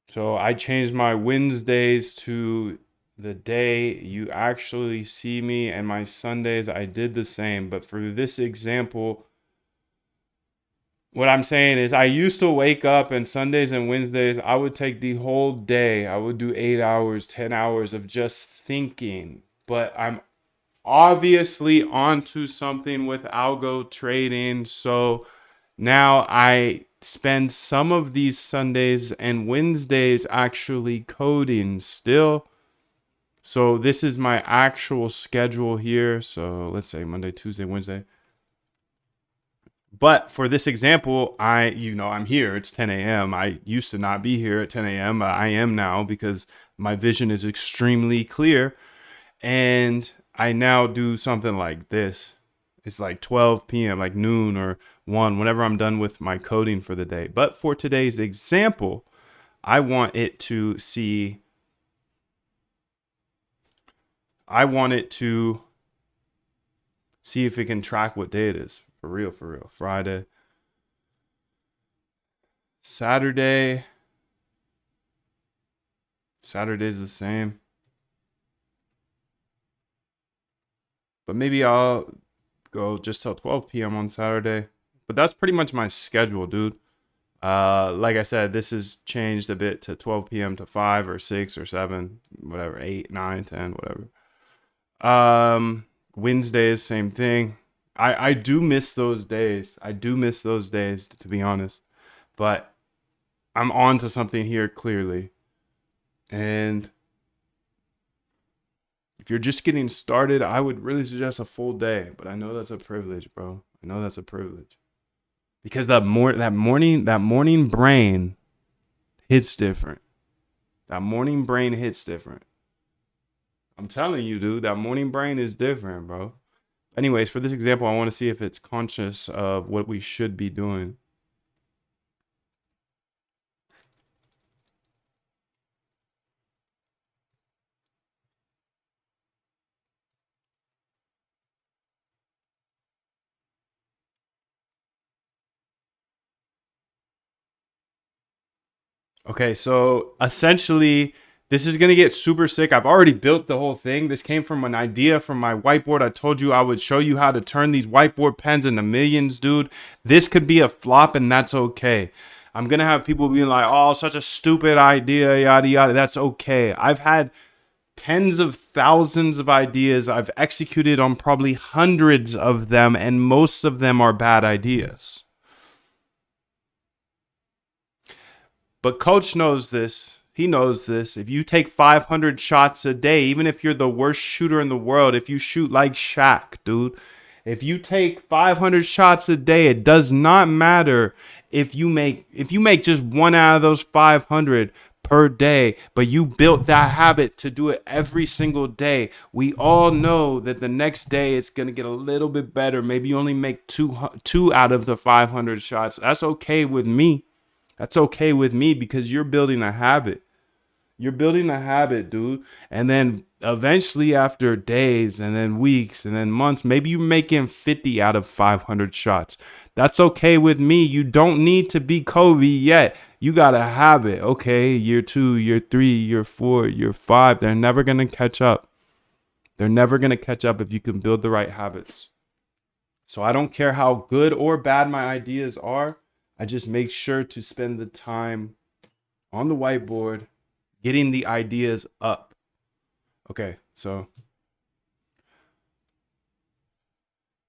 So I changed my Wednesdays to the day you actually see me, and my Sundays I did the same. But for this example, what I'm saying is I used to wake up and Sundays and Wednesdays I would take the whole day. I would do 8 hours, 10 hours of just thinking. But I'm obviously onto something with algo trading. So now I spend some of these Sundays and Wednesdays actually coding still. So this is my actual schedule here. So let's say Monday, Tuesday, Wednesday. But for this example, I'm here. It's 10 a.m. I used to not be here at 10 a.m. But I am now because my vision is extremely clear. And I now do something like this. It's like 12 p.m., like noon or 1, whenever I'm done with my coding for the day. But for today's example, I want it to see if it can track what day it is. For real. Friday. Saturday's the same. But maybe I'll go just till 12 p.m. on Saturday. But that's pretty much my schedule, dude. Like I said, this has changed a bit to 12 p.m. to 5 or 6 or 7, whatever, 8, 9, 10, whatever. Wednesdays, same thing. I do miss those days. To be honest. But I'm on to something here clearly. And if you're just getting started, I would really suggest a full day. But I know that's a privilege, bro. I know that's a privilege. Because that morning brain hits different. That morning brain hits different. I'm telling you, dude, that morning brain is different, bro. Anyways, for this example, I want to see if it's conscious of what we should be doing. Okay, so essentially, this is going to get super sick. I've already built the whole thing. This came from an idea from my whiteboard. I told you I would show you how to turn these whiteboard pens into millions, dude. This could be a flop, and that's okay. I'm going to have people being like, oh, such a stupid idea, yada, yada. That's okay. I've had tens of thousands of ideas. I've executed on probably hundreds of them, and most of them are bad ideas. But coach knows this. He knows this. If you take 500 shots a day, even if you're the worst shooter in the world, if you shoot like Shaq, dude, if you take 500 shots a day, it does not matter if you make just one out of those 500 per day, but you built that habit to do it every single day. We all know that the next day it's going to get a little bit better. Maybe you only make two out of the 500 shots. That's okay with me. That's okay with me because you're building a habit. You're building a habit, dude. And then eventually after days and then weeks and then months, maybe you're making 50 out of 500 shots. That's okay with me. You don't need to be Kobe yet. You got a habit. Okay, year 2, year 3, year 4, year 5. They're never going to catch up. They're never going to catch up if you can build the right habits. So I don't care how good or bad my ideas are. I just make sure to spend the time on the whiteboard getting the ideas up. Okay, so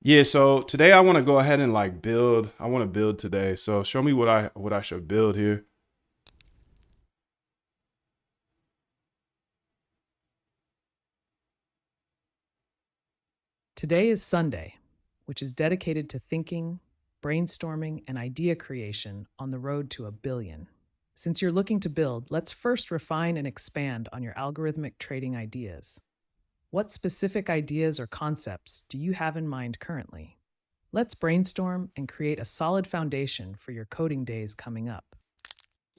yeah, so today I want to go ahead and like build. I want to build today. So show me what I should build here. Today is Sunday, which is dedicated to thinking, brainstorming, and idea creation on the road to 1 billion. Since you're looking to build, let's first refine and expand on your algorithmic trading ideas. What specific ideas or concepts do you have in mind currently? Let's brainstorm and create a solid foundation for your coding days coming up.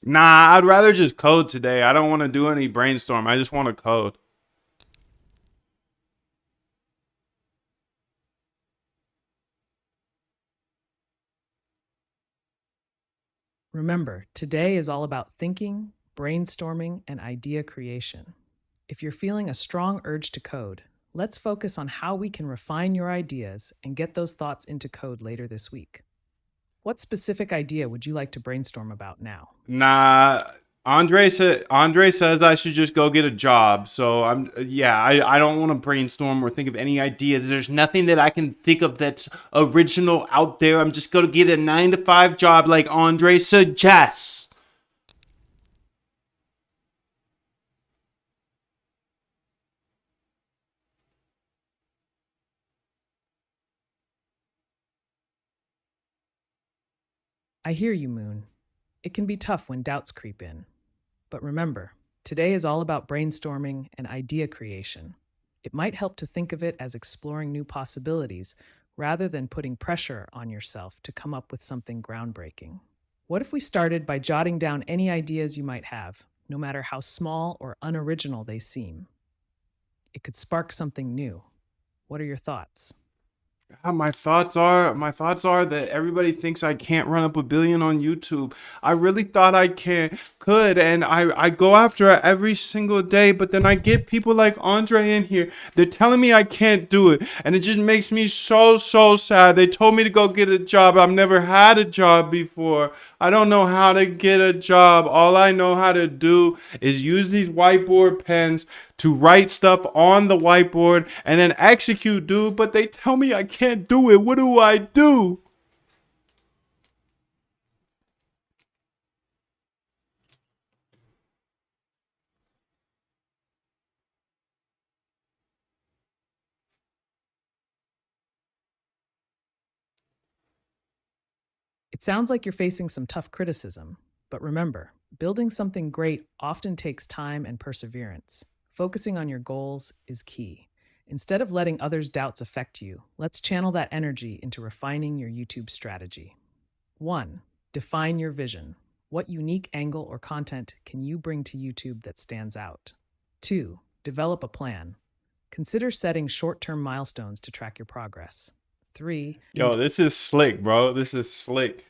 Nah, I'd rather just code today. I don't want to do any brainstorm. I just want to code. Remember, today is all about thinking, brainstorming, and idea creation. If you're feeling a strong urge to code, let's focus on how we can refine your ideas and get those thoughts into code later this week. What specific idea would you like to brainstorm about now? Nah, Andre says I should just go get a job. So I don't want to brainstorm or think of any ideas. There's nothing that I can think of that's original out there. I'm just gonna get a 9-to-5 job like Andre suggests. I hear you, Moon. It can be tough when doubts creep in. But remember, today is all about brainstorming and idea creation. It might help to think of it as exploring new possibilities rather than putting pressure on yourself to come up with something groundbreaking. What if we started by jotting down any ideas you might have, no matter how small or unoriginal they seem? It could spark something new. What are your thoughts? My thoughts are that everybody thinks I can't run up a billion on YouTube. I really thought I could, and I go after it every single day, but then I get people like Andre in here. They're telling me I can't do it, and it just makes me so sad. They told me to go get a job. I've never had a job before. I don't know how to get a job. All I know how to do is use these whiteboard pens to write stuff on the whiteboard and then execute, dude. But they tell me I can't do it. What do I do? It sounds like you're facing some tough criticism, but remember, building something great often takes time and perseverance. Focusing on your goals is key. Instead of letting others' doubts affect you, let's channel that energy into refining your YouTube strategy. 1. Define your vision. What unique angle or content can you bring to YouTube that stands out? 2. Develop a plan. Consider setting short-term milestones to track your progress. 3. Yo, this is slick, bro. This is slick.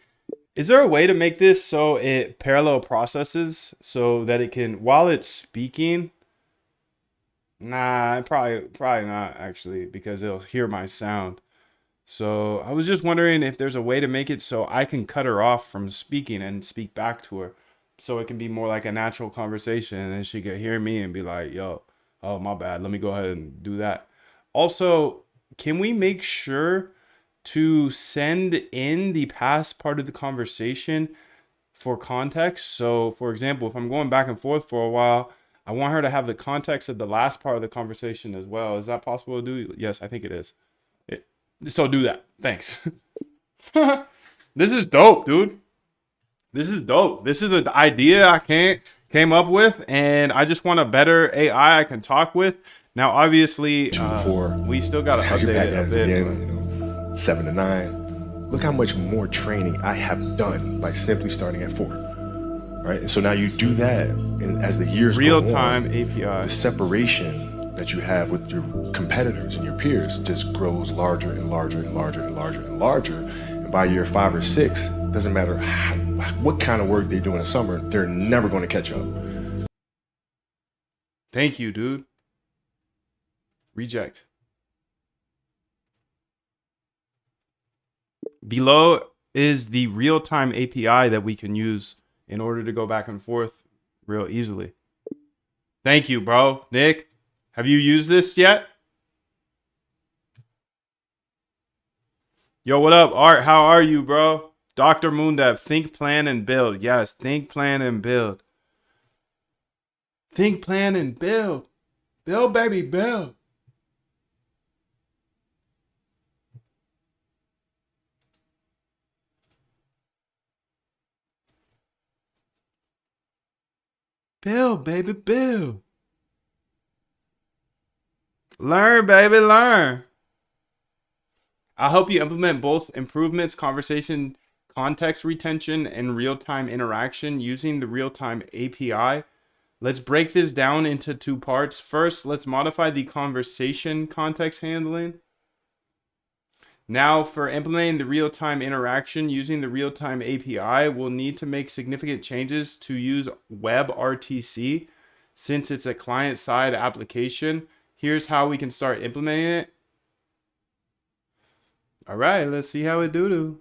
Is there a way to make this so it parallel processes so that it can, while it's speaking? Nah, probably not actually, because it'll hear my sound. So I was just wondering if there's a way to make it so I can cut her off from speaking and speak back to her, so it can be more like a natural conversation, and then she could hear me and be like, "Yo, oh my bad. Let me go ahead and do that." Also, can we make sure to send in the past part of the conversation for context? So, for example, if I'm going back and forth for a while, I want her to have the context of the last part of the conversation as well. Is that possible to do? Yes, I think it is. So do that. Thanks. This is dope, dude. This is dope. This is an idea I came up with, and I just want a better AI I can talk with. Now, obviously, 2 to 4. we still got to Now you're update back it a at it bit. again, 7 to 9. Look how much more training I have done by simply starting at 4. Right? And so now you do that, and as the years go on, Real-time API. the separation that you have with your competitors and your peers just grows larger and larger and larger and larger and larger. And by year 5 or 6, doesn't matter what kind of work they do in the summer, they're never going to catch up. Thank you, dude. Reject. Below is the real-time API that we can use in order to go back and forth real easily. Thank you, bro. Nick, have you used this yet? Yo, what up, Art? How are you, bro? Dr. Moondev, think, plan, and build. Yes, think, plan, and build. Think, plan, and build. Build, baby, build. Build, baby, build. Learn, baby, learn. I'll help you implement both improvements, conversation context retention, and real-time interaction using the real-time API. Let's break this down into two parts. First, let's modify the conversation context handling. Now, for implementing the real-time interaction using the real-time API, we'll need to make significant changes to use WebRTC since it's a client-side application. Here's how we can start implementing it. All right, let's see how it do.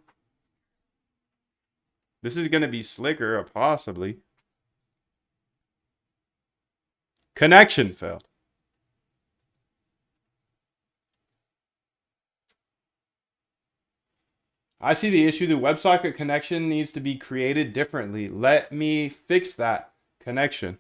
This is going to be slicker, possibly. Connection failed. I see the issue. The WebSocket connection needs to be created differently. Let me fix that connection.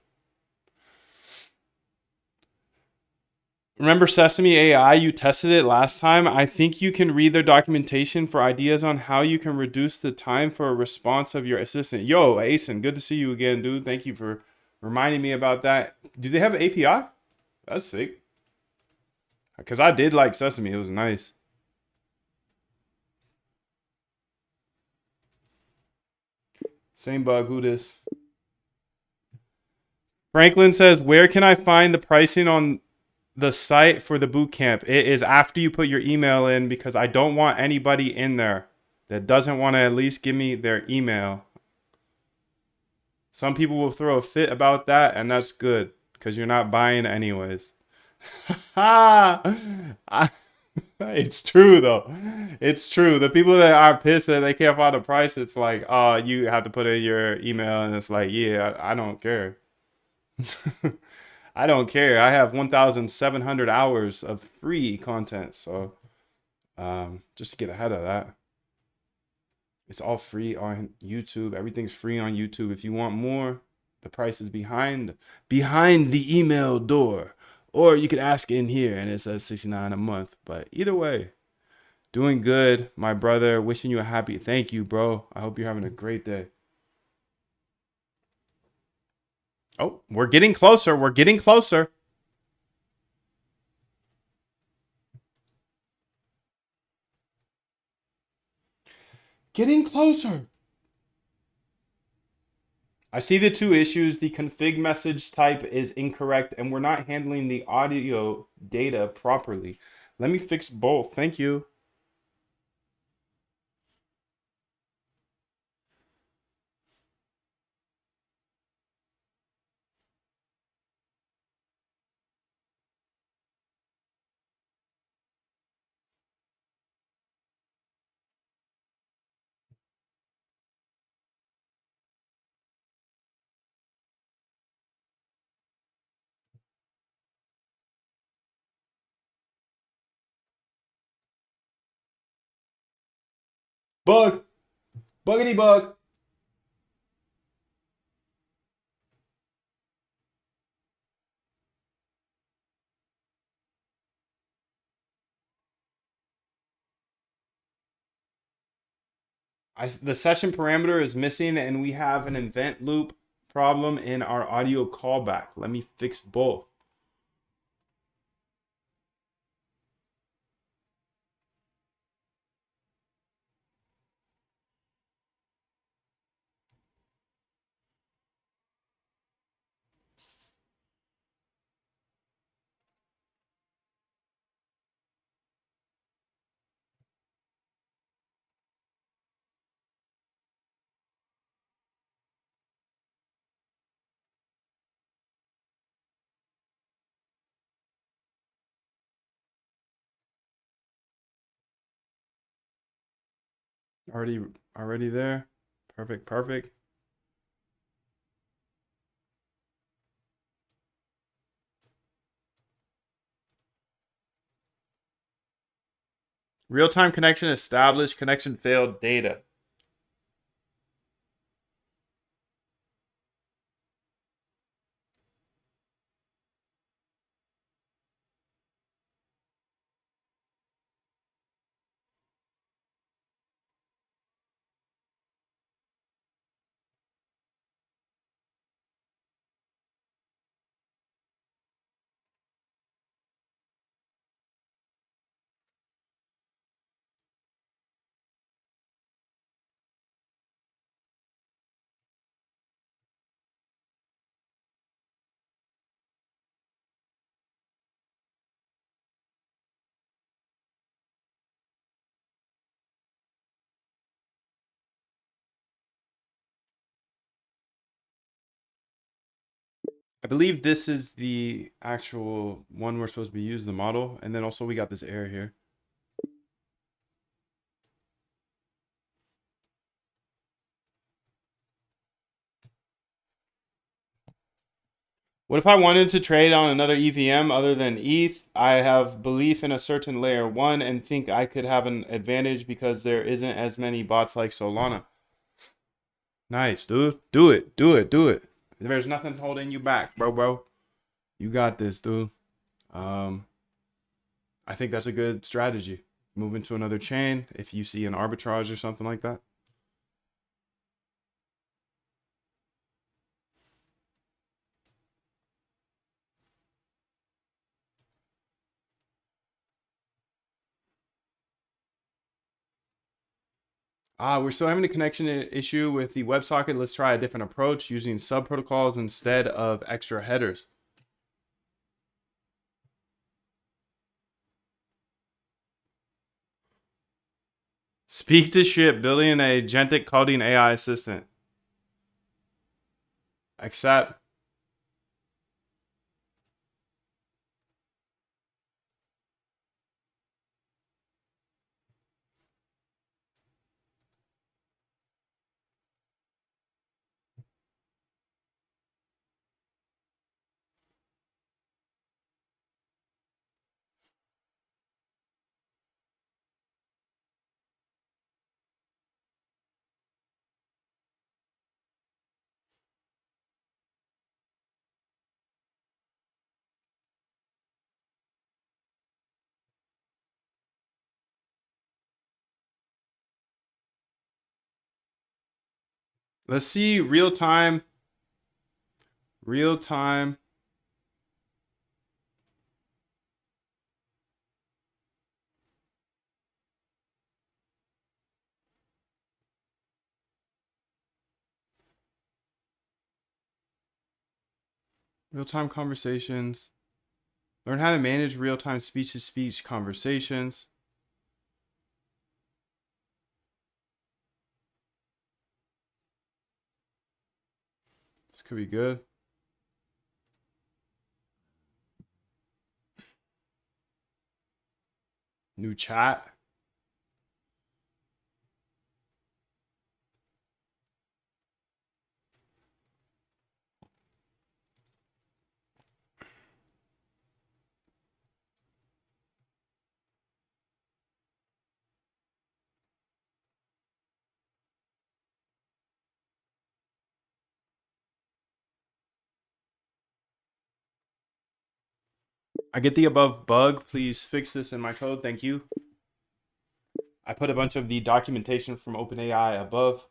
Remember Sesame AI? You tested it last time. I think you can read their documentation for ideas on how you can reduce the time for a response of your assistant. Yo, Asen, good to see you again, dude. Thank you for reminding me about that. Do they have an API? That's sick. Because I did like Sesame. It was nice. Same bug. Who this? Franklin says, where can I find the pricing on the site for the boot camp? It is after you put your email in, because I don't want anybody in there that doesn't want to at least give me their email. Some people will throw a fit about that, and that's good because you're not buying anyways. It's true though. It's true. The people that are pissed that they can't find a price, it's like, oh, you have to put in your email, and it's like, yeah, I don't care. I don't care. I have 1,700 hours of free content, so just to get ahead of that. It's all free on YouTube. Everything's free on YouTube. If you want more, the price is behind the email door. Or you could ask in here and it says $69 a month. But either way, doing good, my brother. Wishing you a happy. Thank you, bro. I hope you're having a great day. Oh, we're getting closer. We're getting closer. Getting closer. I see the two issues. The config message type is incorrect, and we're not handling the audio data properly. Let me fix both. Thank you. Bug. Buggity bug. The session parameter is missing, and we have an event loop problem in our audio callback. Let me fix both. Already there. Perfect, perfect. Real-time connection established. Connection failed. Data. believe this is the actual one we're supposed to be using, the model. And then also we got this error here. What if I wanted to trade on another EVM other than ETH? I have belief in a certain layer 1 and think I could have an advantage because there isn't as many bots like Solana. Nice, dude. Do it. Do it. Do it. There's nothing holding you back, bro. You got this, dude. I think that's a good strategy. Move into another chain if you see an arbitrage or something like that. We're still having a connection issue with the WebSocket. Let's try a different approach using sub protocols instead of extra headers. Speak to ship, building an agentic coding AI assistant. Accept. Let's see real time. Real time. Real time conversations. Learn how to manage real time speech to speech conversations. This could be good. New chat. I get the above bug. Please fix this in my code. Thank you. I put a bunch of the documentation from OpenAI above.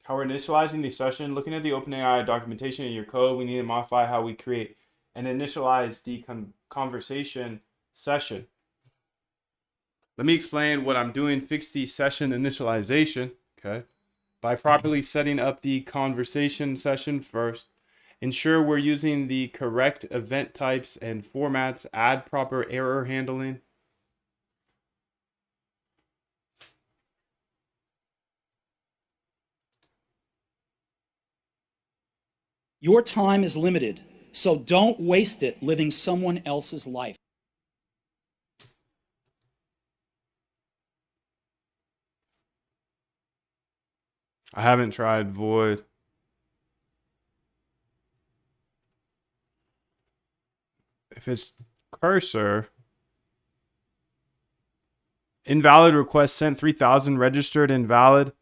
How we're initializing the session. Looking at the OpenAI documentation in your code, we need to modify how we create and initialize the conversation session. Let me explain what I'm doing. Fix the session initialization, okay? By properly setting up the conversation session first. Ensure we're using the correct event types and formats. Add proper error handling. Your time is limited, so don't waste it living someone else's life. I haven't tried Void. If it's cursor, invalid request sent 3000, registered invalid.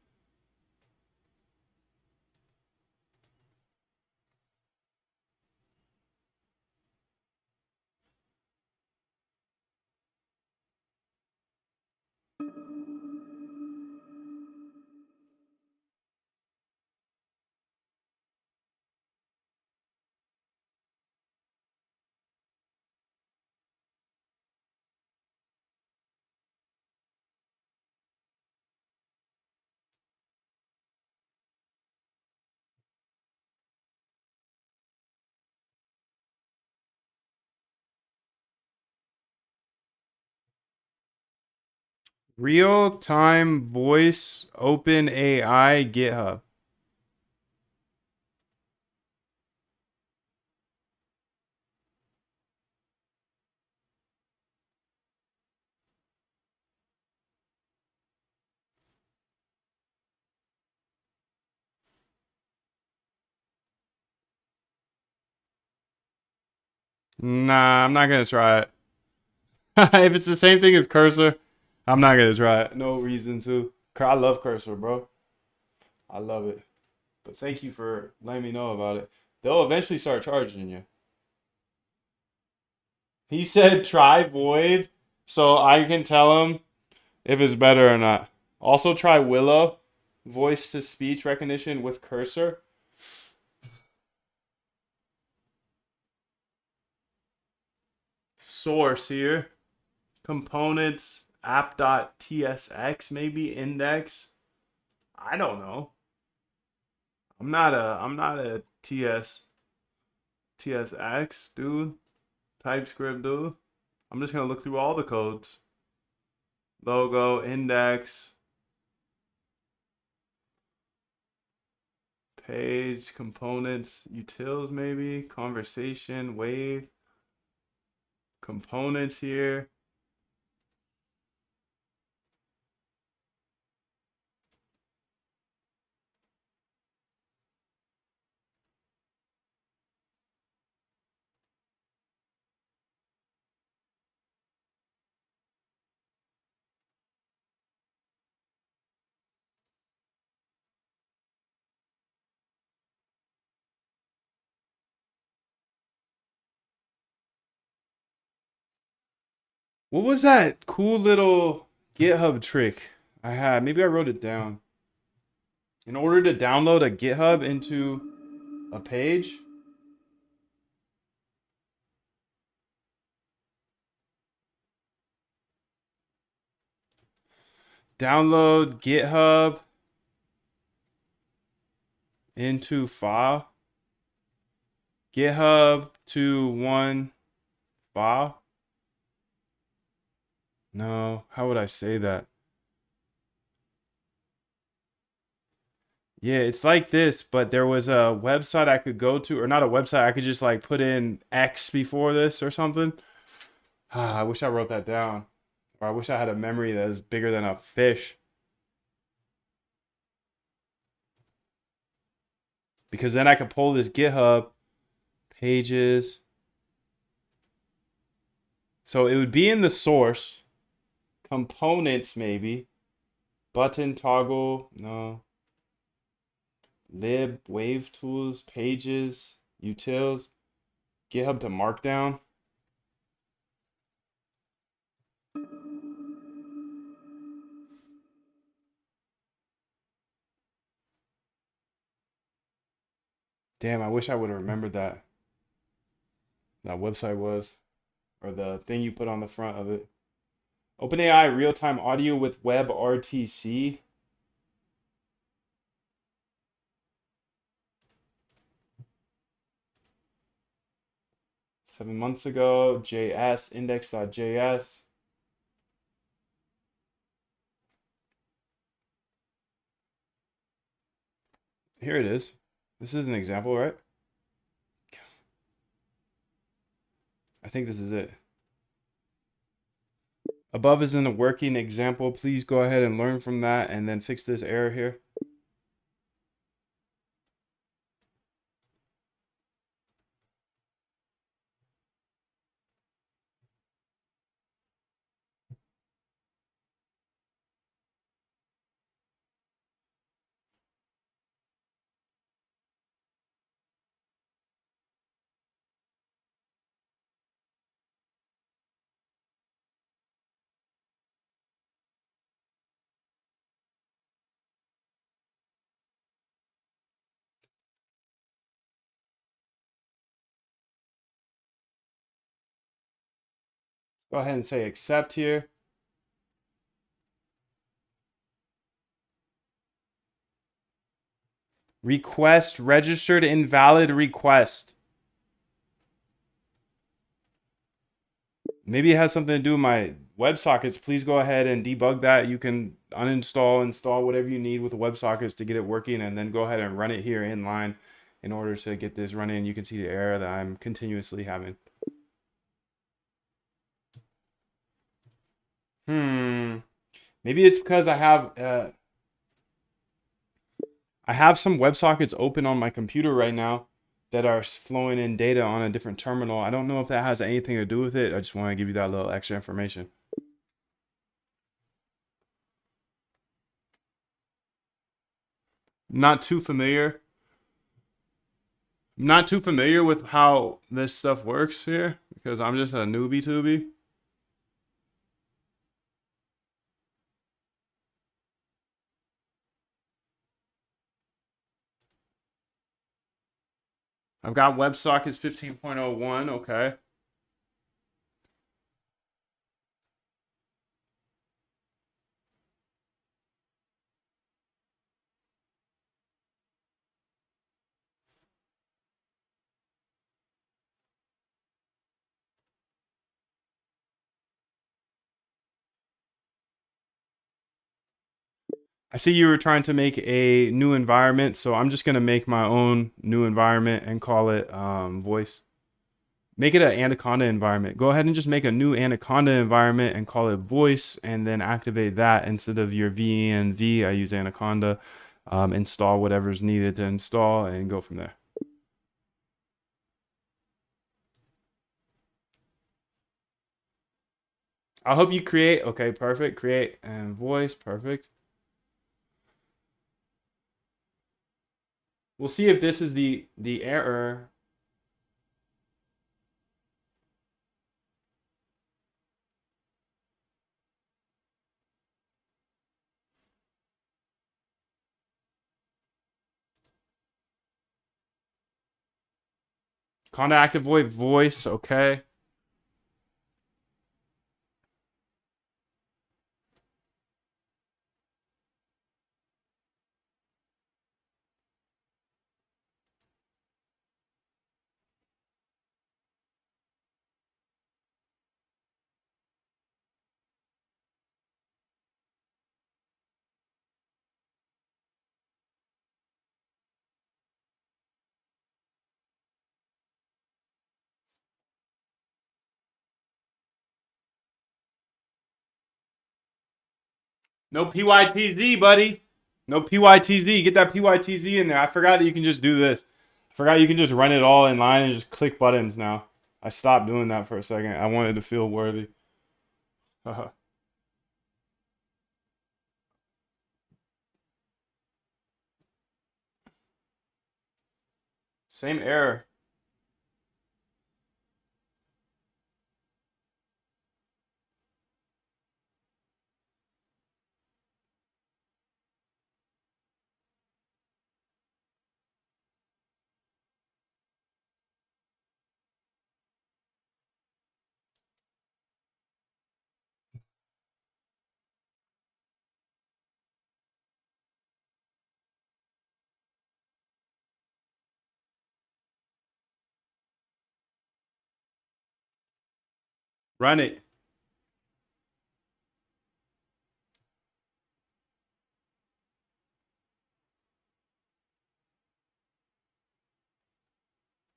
Real-time voice, OpenAI, GitHub. Nah, I'm not gonna try it. If it's the same thing as Cursor, I'm not gonna try it. No reason to. I love Cursor, bro. I love it. But thank you for letting me know about it. They'll eventually start charging you. He said try Void, so I can tell him if it's better or not. Also try Willow, voice to speech recognition with Cursor. Source here. Components, app.tsx, maybe index. I don't know. I'm not a TSX dude. TypeScript dude. I'm just gonna look through all the codes. Logo, index, page, components, utils maybe, conversation, wave, components here. What was that cool little GitHub trick I had? Maybe I wrote it down. In order to download a GitHub into a page, download GitHub into file. GitHub to one file. No, how would I say that? Yeah, it's like this, but there was a website I could go to, or not a website, I could just like put in X before this or something. I wish I wrote that down. Or I wish I had a memory that is bigger than a fish. Because then I could pull this GitHub pages. So it would be in the source. Components maybe. Button toggle, no. Lib, wave tools, pages, utils, GitHub to markdown. Damn, I wish I would have remembered that website was, or the thing you put on the front of it. OpenAI real-time audio with WebRTC. Seven months ago, JS, index.js. Here it is. This is an example, right? I think this is it. Above is in a working example. Please go ahead and learn from that and then fix this error here. Go ahead and say accept here. Request registered invalid request. Maybe it has something to do with WebSockets, please go ahead and debug that. You can uninstall, install whatever you need with the WebSockets to get it working, and then go ahead and run it here in line in order to get this running. You can see the error that I'm continuously having. Maybe it's because I have some WebSockets open on my computer right now that are flowing in data on a different terminal. I don't know if that has anything to do with it. I just want to give you that little extra information. Not too familiar. I'm not too familiar with how this stuff works here because I'm just a newbie tubie. I've got WebSockets 15.01. Okay. I see you were trying to make a new environment, so I'm just going to make my own new environment and call it voice. Make it an Anaconda environment. Go ahead and just make a new Anaconda environment and call it voice, and then activate that instead of your VENV. I use Anaconda. Install whatever's needed to install and go from there. I'll help you create. Okay, perfect. Create and voice. Perfect. We'll see if this is the error. Conda active voice. Okay. No PYTZ, buddy. No PYTZ. Get that PYTZ in there. I forgot that you can just do this. I forgot you can just run it all in line and just click buttons now. I stopped doing that for a second. I wanted to feel worthy. Same error. Run it.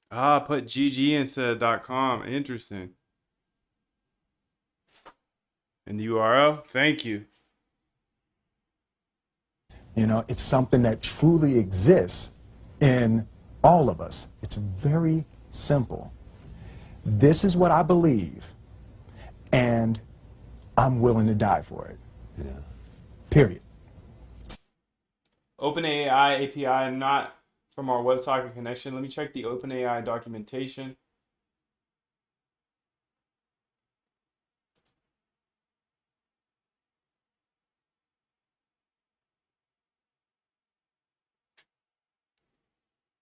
Ah, put GG instead of .com. Interesting. In the URL? Thank you. You know, it's something that truly exists in all of us. It's very simple. This is what I believe, and I'm willing to die for it. Yeah. Period. OpenAI API, not from our WebSocket connection. Let me check the OpenAI documentation.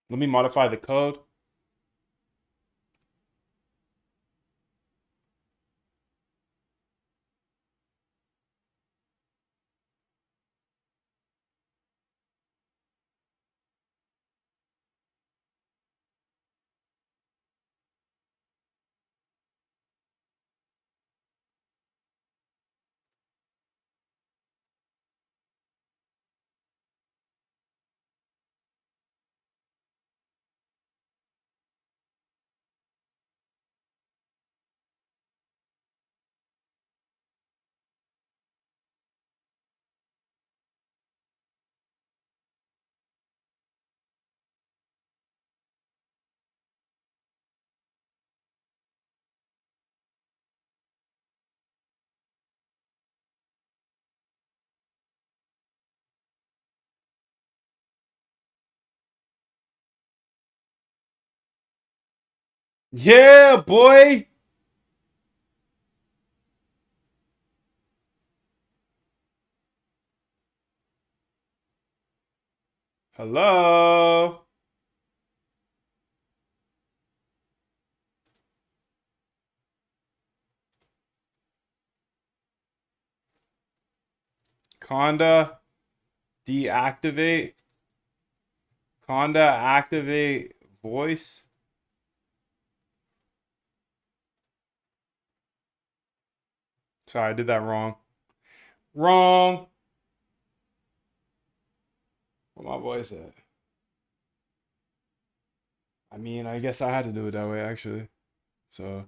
Let me modify the code. Yeah, boy. Hello. Conda deactivate. Conda activate voice. Sorry, I did that wrong. Wrong. What my voice at? I mean, I guess I had to do it that way actually. So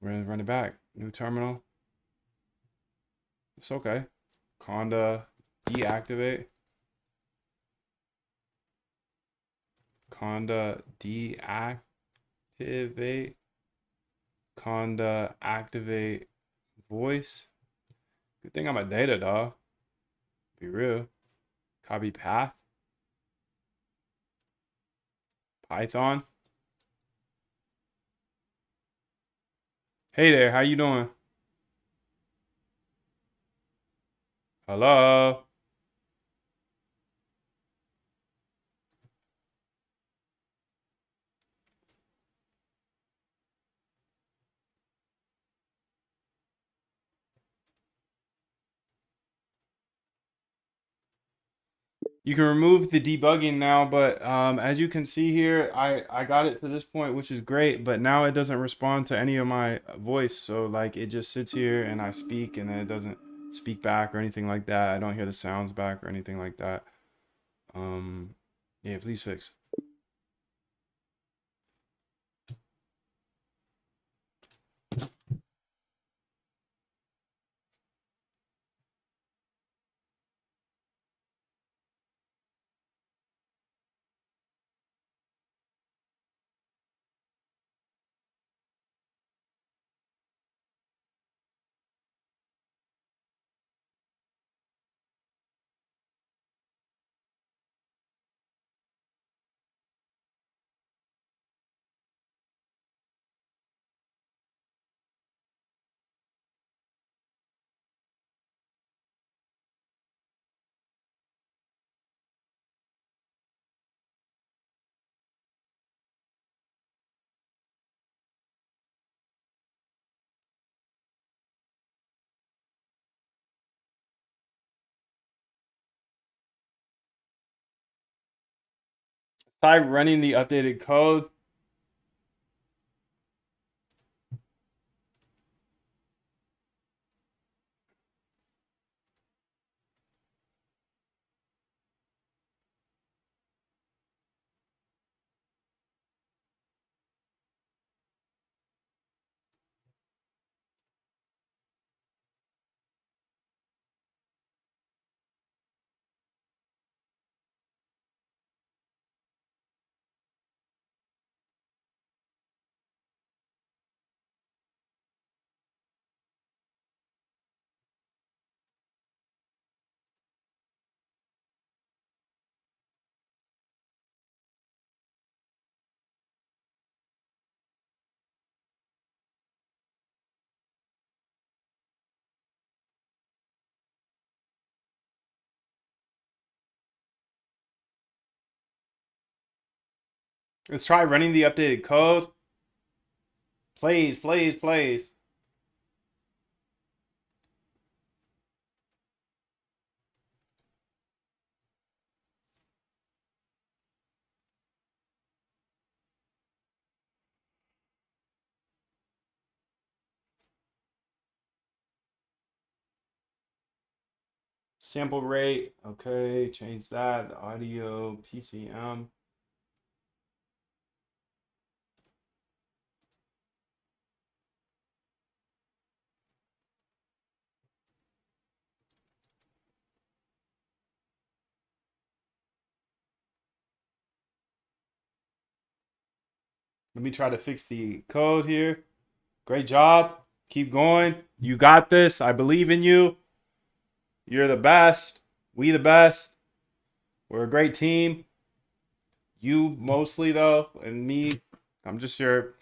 we're gonna run it back. New terminal. It's okay. Conda deactivate. Conda deactivate. Conda activate voice. Good thing I'm a data dog. Be real. Copy path. Python. Hey there, how you doing? Hello. You can remove the debugging now, but as you can see here, I got it to this point, which is great, but now it doesn't respond to any of my voice. So like it just sits here and I speak and then it doesn't speak back or anything like that. I don't hear the sounds back or anything like that. Yeah, please fix. Try running the updated code. Let's try running the updated code. Please, please, please. Sample rate. Okay, change that. The audio, PCM. Let me try to fix the code here. Great job. Keep going. You got this. I believe in you. You're the best. We the best. We're a great team. You mostly though, and me I'm just your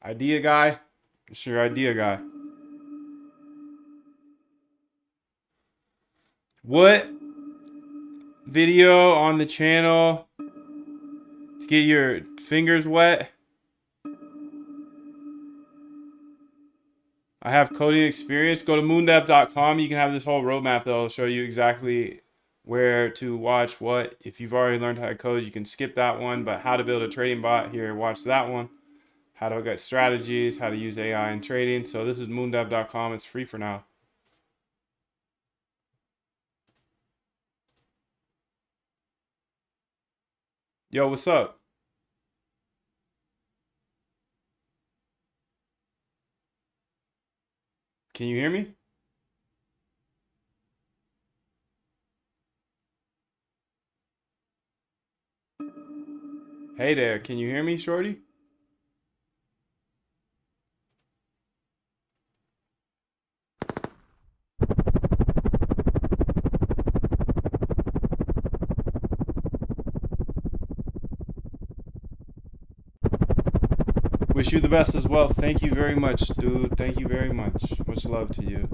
idea guy. Just your idea guy. What video on the channel to get your fingers wet? I have coding experience. Go to moondev.com. You can have this whole roadmap that'll show you exactly where to watch what. If you've already learned how to code, you can skip that one. But how to build a trading bot, here, watch that one. How to get strategies, how to use AI in trading. So this is moondev.com. It's free for now. Yo, what's up? Can you hear me? Hey there, can you hear me, shorty? Wish you the best as well. Thank you very much, dude. Thank you very much. Much love to you.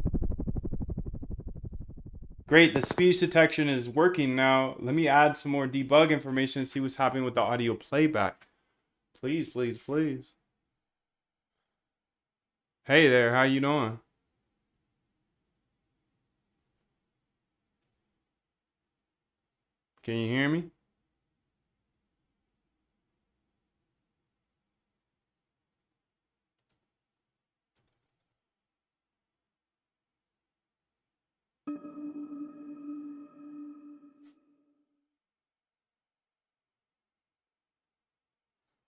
Great, the speech detection is working now. Let me add some more debug information and see what's happening with the audio playback. Please, please, please. Hey there, how you doing? Can you hear me?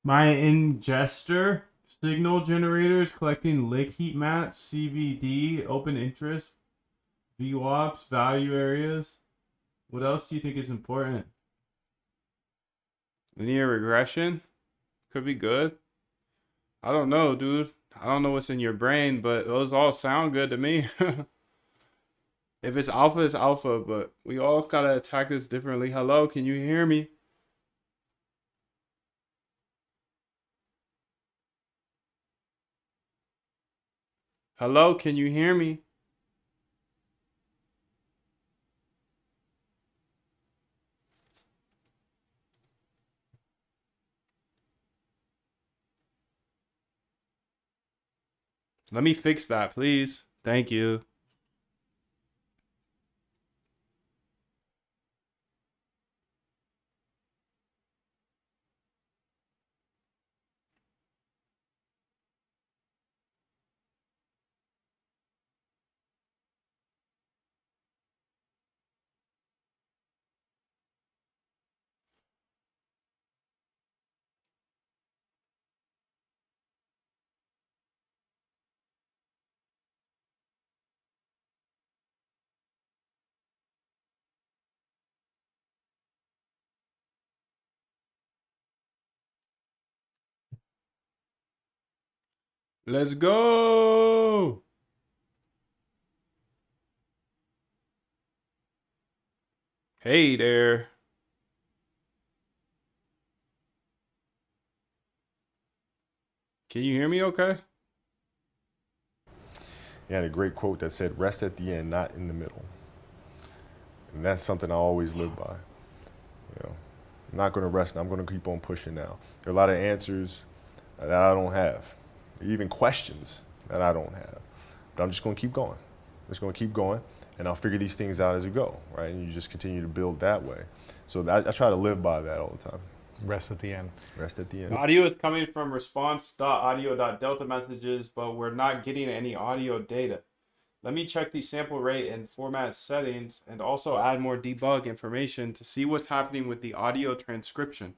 My ingester signal generator is collecting lick heat maps, CVD, open interest, VWAPs, value areas. What else do you think is important? Linear regression could be good. I don't know, dude. I don't know what's in your brain, but those all sound good to me. If it's alpha, it's alpha, but we all gotta attack this differently. Hello, can you hear me? Hello, can you hear me? Let me fix that, please. Thank you. Let's go. Hey there. Can you hear me okay? He had a great quote that said, rest at the end, not in the middle. And that's something I always live by. You know, I'm not going to rest. I'm going to keep on pushing now. There are a lot of answers that I don't have, even questions that I don't have. But I'm just going to keep going. I'm just going to keep going, and I'll figure these things out as we go, right? And you just continue to build that way. So I try to live by that all the time. Rest at the end. Rest at the The end. audio is coming from response.audio.delta messages, but we're not getting any audio data. Let me check the sample rate and format settings and also add more debug information to see what's happening with the audio transcription.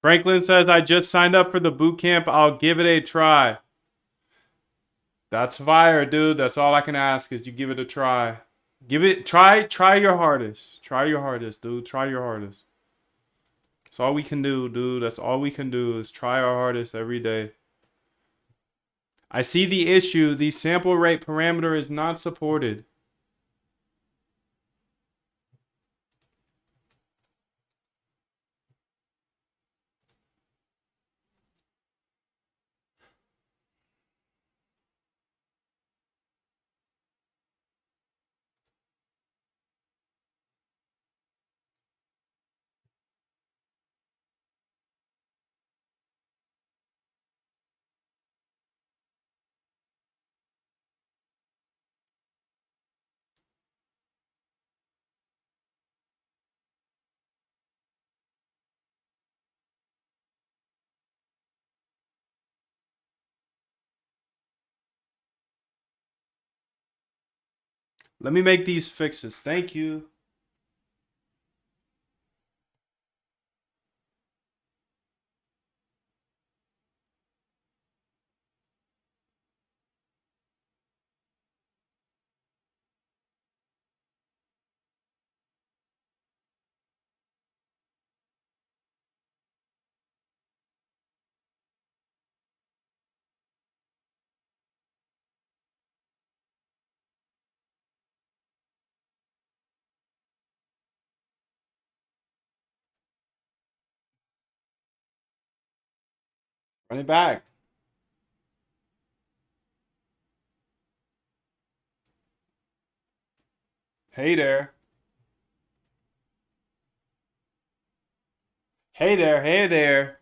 Franklin says, I just signed up for the boot camp. I'll give it a try. That's fire, dude. That's all I can ask is you give it a try. Try your hardest. Try your hardest, dude. Try your hardest. That's all we can do, dude. That's all we can do is try our hardest every day. I see the issue. The sample rate parameter is not supported. Let me make these fixes. Thank you. Run it back. Hey there. Hey there. Hey there.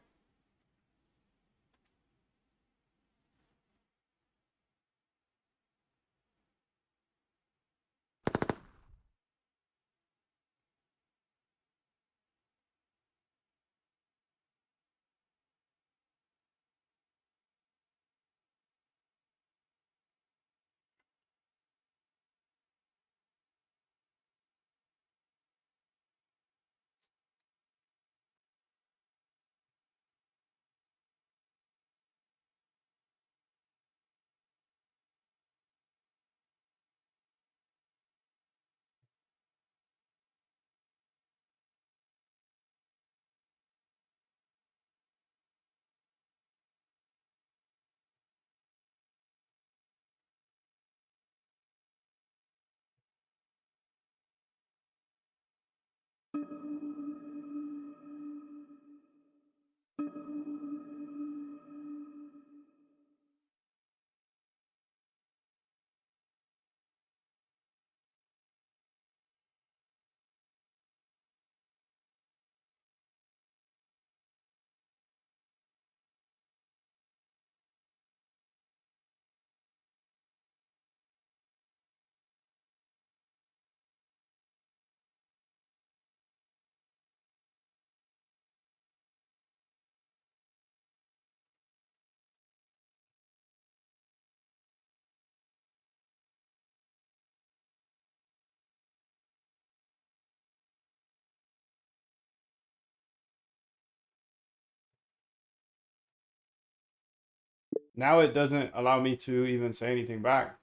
Now it doesn't allow me to even say anything back.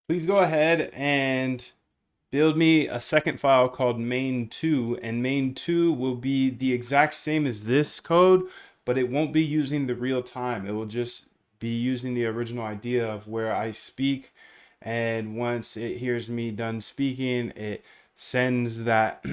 Please go ahead and build me a second file called main2, and main2 will be the exact same as this code, but it won't be using the real time. It will just be using the original idea of where I speak And once it hears me done speaking, it sends that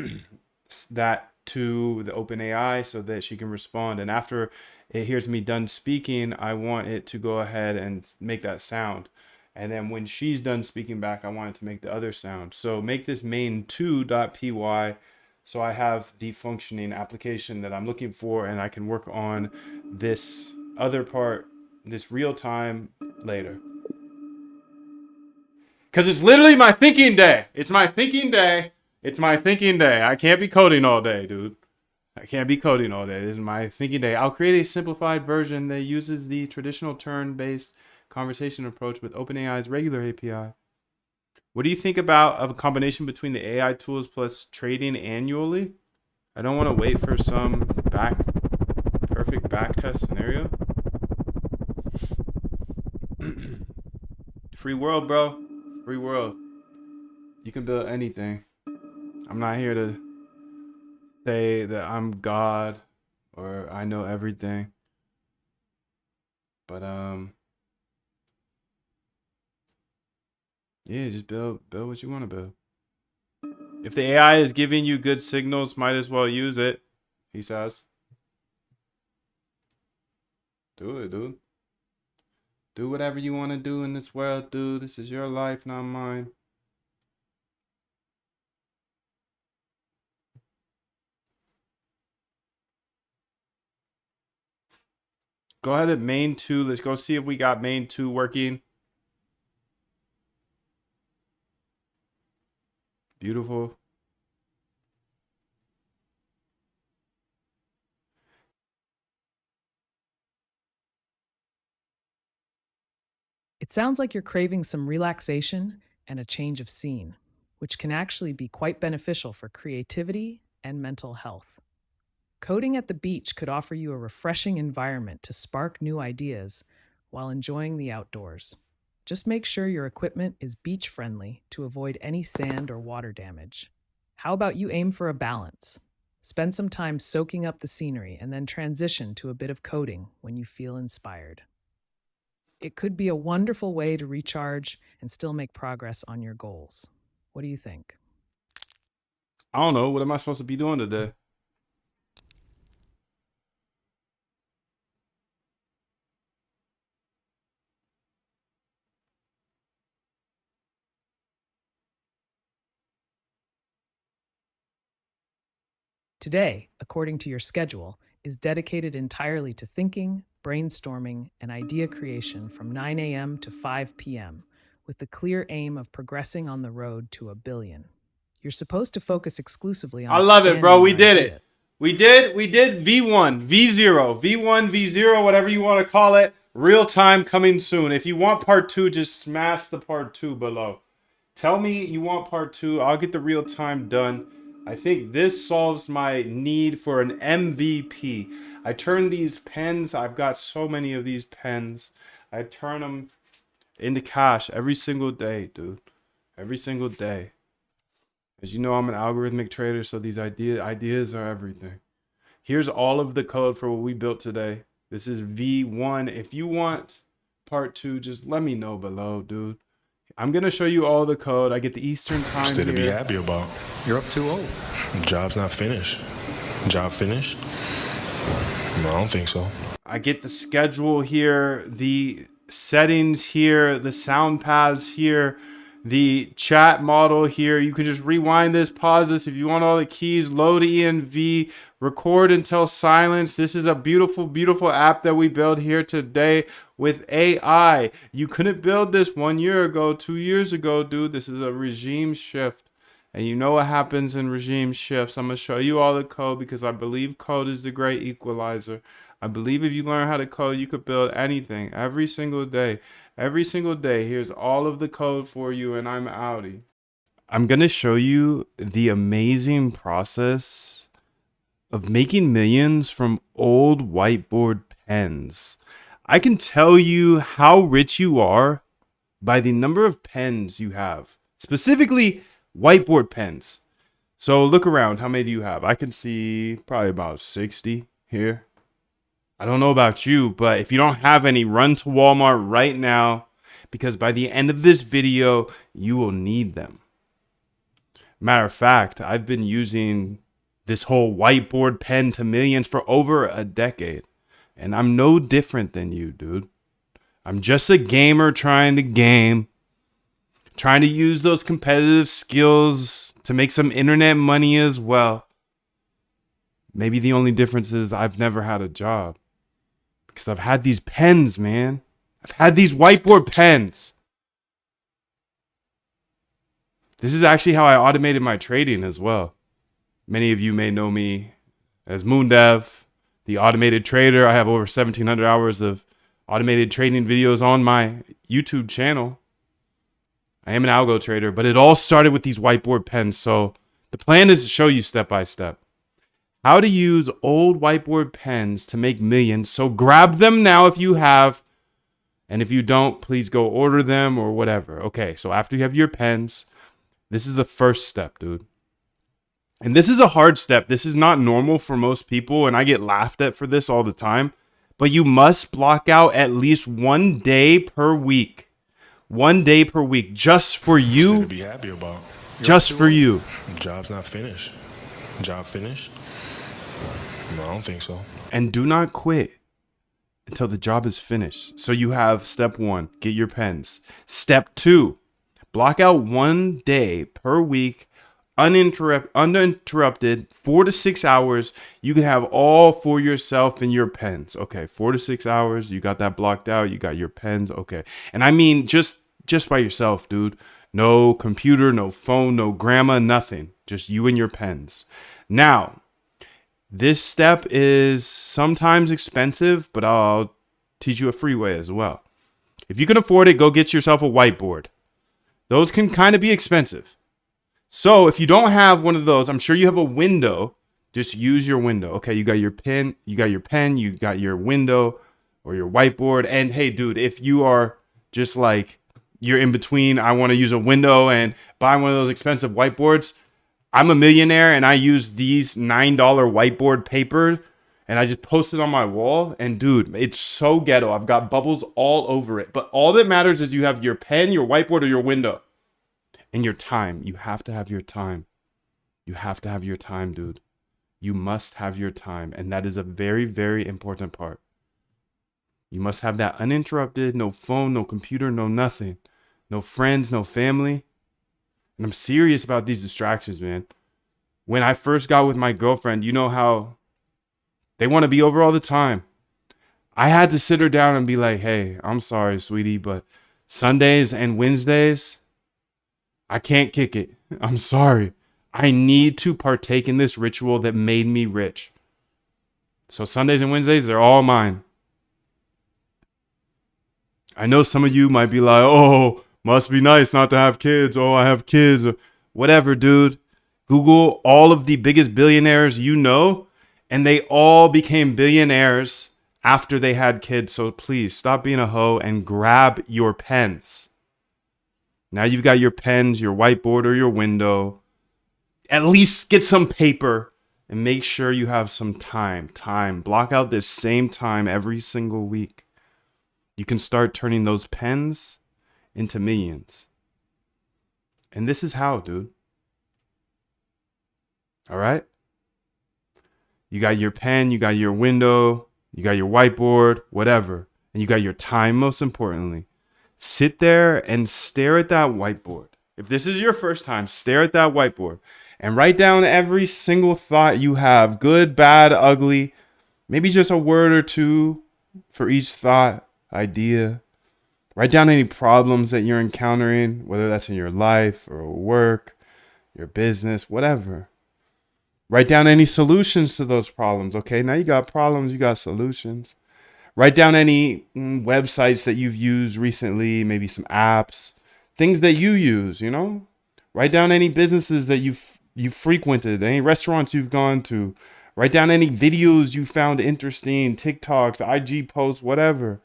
that to the OpenAI so that she can respond. And after it hears me done speaking, I want it to go ahead and make that sound. And then when she's done speaking back, I want it to make the other sound. So make this main2.py so I have the functioning application that I'm looking for, and I can work on this other part, this real time, later. Because it's literally my thinking day. It's my thinking day. It's my thinking day. I can't be coding all day, dude. I can't be coding all day. This is my thinking day. I'll create a simplified version that uses the traditional turn-based conversation approach with OpenAI's regular API. What do you think about a combination between the AI tools plus trading annually? I don't want to wait for some perfect backtest scenario. Free world, bro. Free world. You can build anything. I'm not here to say that I'm God or I know everything. But yeah, just build what you want to build. If the AI is giving you good signals, might as well use it, he says. Do it, dude. Do whatever you want to do in this world, dude. This is your life, not mine. Go ahead at main 2. Let's go see if we got main 2 working. Beautiful. It sounds like you're craving some relaxation and a change of scene, which can actually be quite beneficial for creativity and mental health. Coding at the beach could offer you a refreshing environment to spark new ideas while enjoying the outdoors. Just make sure your equipment is beach friendly to avoid any sand or water damage. How about you aim for a balance? Spend some time soaking up the scenery and then transition to a bit of coding when you feel inspired. It could be a wonderful way to recharge and still make progress on your goals. What do you think? I don't know. What am I supposed to be doing today? Today, according to your schedule, is dedicated entirely to thinking, brainstorming, and idea creation from 9 a.m. to 5 p.m., with the clear aim of progressing on the road to 1 billion. You're supposed to focus exclusively on I love it, bro. expanding We your did idea. it. We did V1, V0, V1, V0, whatever you want to call it. Real time coming soon. If you want part 2, just smash the part 2 below. Tell me you want part 2. I'll get the real time done. I think this solves my need for an MVP. I turn these pens. I've got so many of these pens. I turn them into cash every single day, dude. Every single day. As you know, I'm an algorithmic trader, so these ideas are everything. Here's all of the code for what we built today. This is V1. If you want part 2, just let me know below, dude. I'm gonna show you all the code. I get the Eastern time Still to be here. happy about. You're up 2-0. Job's not finished. Job finished? No, I don't think so. I get the schedule here, the settings here, the sound paths here, the chat model here. You can just rewind this, pause this. If you want all the keys, load env, record until silence. This is a beautiful, beautiful app that we built here today with AI. You couldn't build this 1 year ago, 2 years ago, dude. This is a regime shift. And you know what happens in regime shifts. I'm going to show you all the code because I believe code is the great equalizer. I believe if you learn how to code, you could build anything every single day. Every single day. Here's all of the code for you, and I'm outie. I'm going to show you the amazing process of making millions from old whiteboard pens. I can tell you how rich you are by the number of pens you have. Specifically, whiteboard pens. So look around. How many do you have? I can see probably about 60 here. I don't know about you, but if you don't have any, run to Walmart right now because by the end of this video, you will need them. Matter of fact, I've been using this whole whiteboard pen to millions for over a decade, and I'm no different than you, dude. I'm just a gamer trying to game, trying to use those competitive skills to make some internet money as well. Maybe the only difference is I've never had a job because I've had these pens, man. I've had these whiteboard pens. This is actually how I automated my trading as well. Many of you may know me as Moondev, the automated trader. I have over 1,700 hours of automated trading videos on my YouTube channel. I am an algo trader, but it all started with these whiteboard pens. So the plan is to show you step by step how to use old whiteboard pens to make millions. So grab them now if you have, and if you don't, please go order them or whatever. Okay, so after you have your pens, this is the first step, dude. And this is a hard step. This is not normal for most people, and I get laughed at for this all the time. But you must block out at least 1 day per week. 1 day per week, just for Something you. to be happy about. Just for you. Job's not finished. Job finished? No, I don't think so. And do not quit until the job is finished. So you have step 1, get your pens. Step 2, block out 1 day per week, uninterrupted, 4 to 6 hours. You can have all for yourself and your pens. Okay, 4 to 6 hours. You got that blocked out. You got your pens. Okay. And I mean, just by yourself, dude. No computer, no phone, no grandma, nothing. Just you and your pens. Now, this step is sometimes expensive, but I'll teach you a free way as well. If you can afford it, go get yourself a whiteboard. Those can kind of be expensive. So if you don't have one of those, I'm sure you have a window. Just use your window. Okay, you got your pen, you got your window or your whiteboard. And hey, dude, if you are just like, you're in between, I want to use a window and buy one of those expensive whiteboards. I'm a millionaire and I use these $9 whiteboard paper and I just post it on my wall. And dude, it's so ghetto. I've got bubbles all over it. But all that matters is you have your pen, your whiteboard, or your window. And your time. You have to have your time. You have to have your time, dude. You must have your time. And that is a very, very important part. You must have that uninterrupted, no phone, no computer, no nothing. No friends, no family. And I'm serious about these distractions, man. When I first got with my girlfriend, you know how they want to be over all the time. I had to sit her down and be like, hey, I'm sorry, sweetie, but Sundays and Wednesdays, I can't kick it. I'm sorry. I need to partake in this ritual that made me rich. So Sundays and Wednesdays, they're all mine. I know some of you might be like, oh, must be nice not to have kids. Oh, I have kids. Whatever, dude. Google all of the biggest billionaires you know, and they all became billionaires after they had kids. So please stop being a hoe and grab your pens. Now you've got your pens, your whiteboard, or your window. At least get some paper and make sure you have some time. Block out this same time every single week. You can start turning those pens into millions. And this is how, dude. All right? You got your pen, you got your window, you got your whiteboard, whatever. And you got your time, most importantly. Sit there and stare at that whiteboard. If this is your first time, stare at that whiteboard and write down every single thought you have, good, bad, ugly, maybe just a word or two for each thought, idea. Write down any problems that you're encountering, whether that's in your life or work, your business, whatever. Write down any solutions to those problems. Okay, now you got problems, you got solutions. Write down any websites that you've used recently, maybe some apps, things that you use, you know? Write down any businesses that you've frequented, any restaurants you've gone to. Write down any videos you found interesting, TikToks, IG posts, whatever.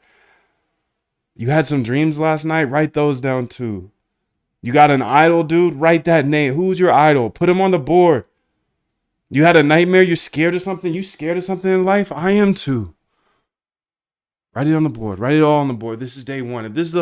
You had some dreams last night? Write those down too. You got an idol, dude? Write that name. Who's your idol? Put him on the board. You had a nightmare? You're scared of something? You scared of something in life? I am too. Write it on the board. Write it all on the board. This is day one. If this is the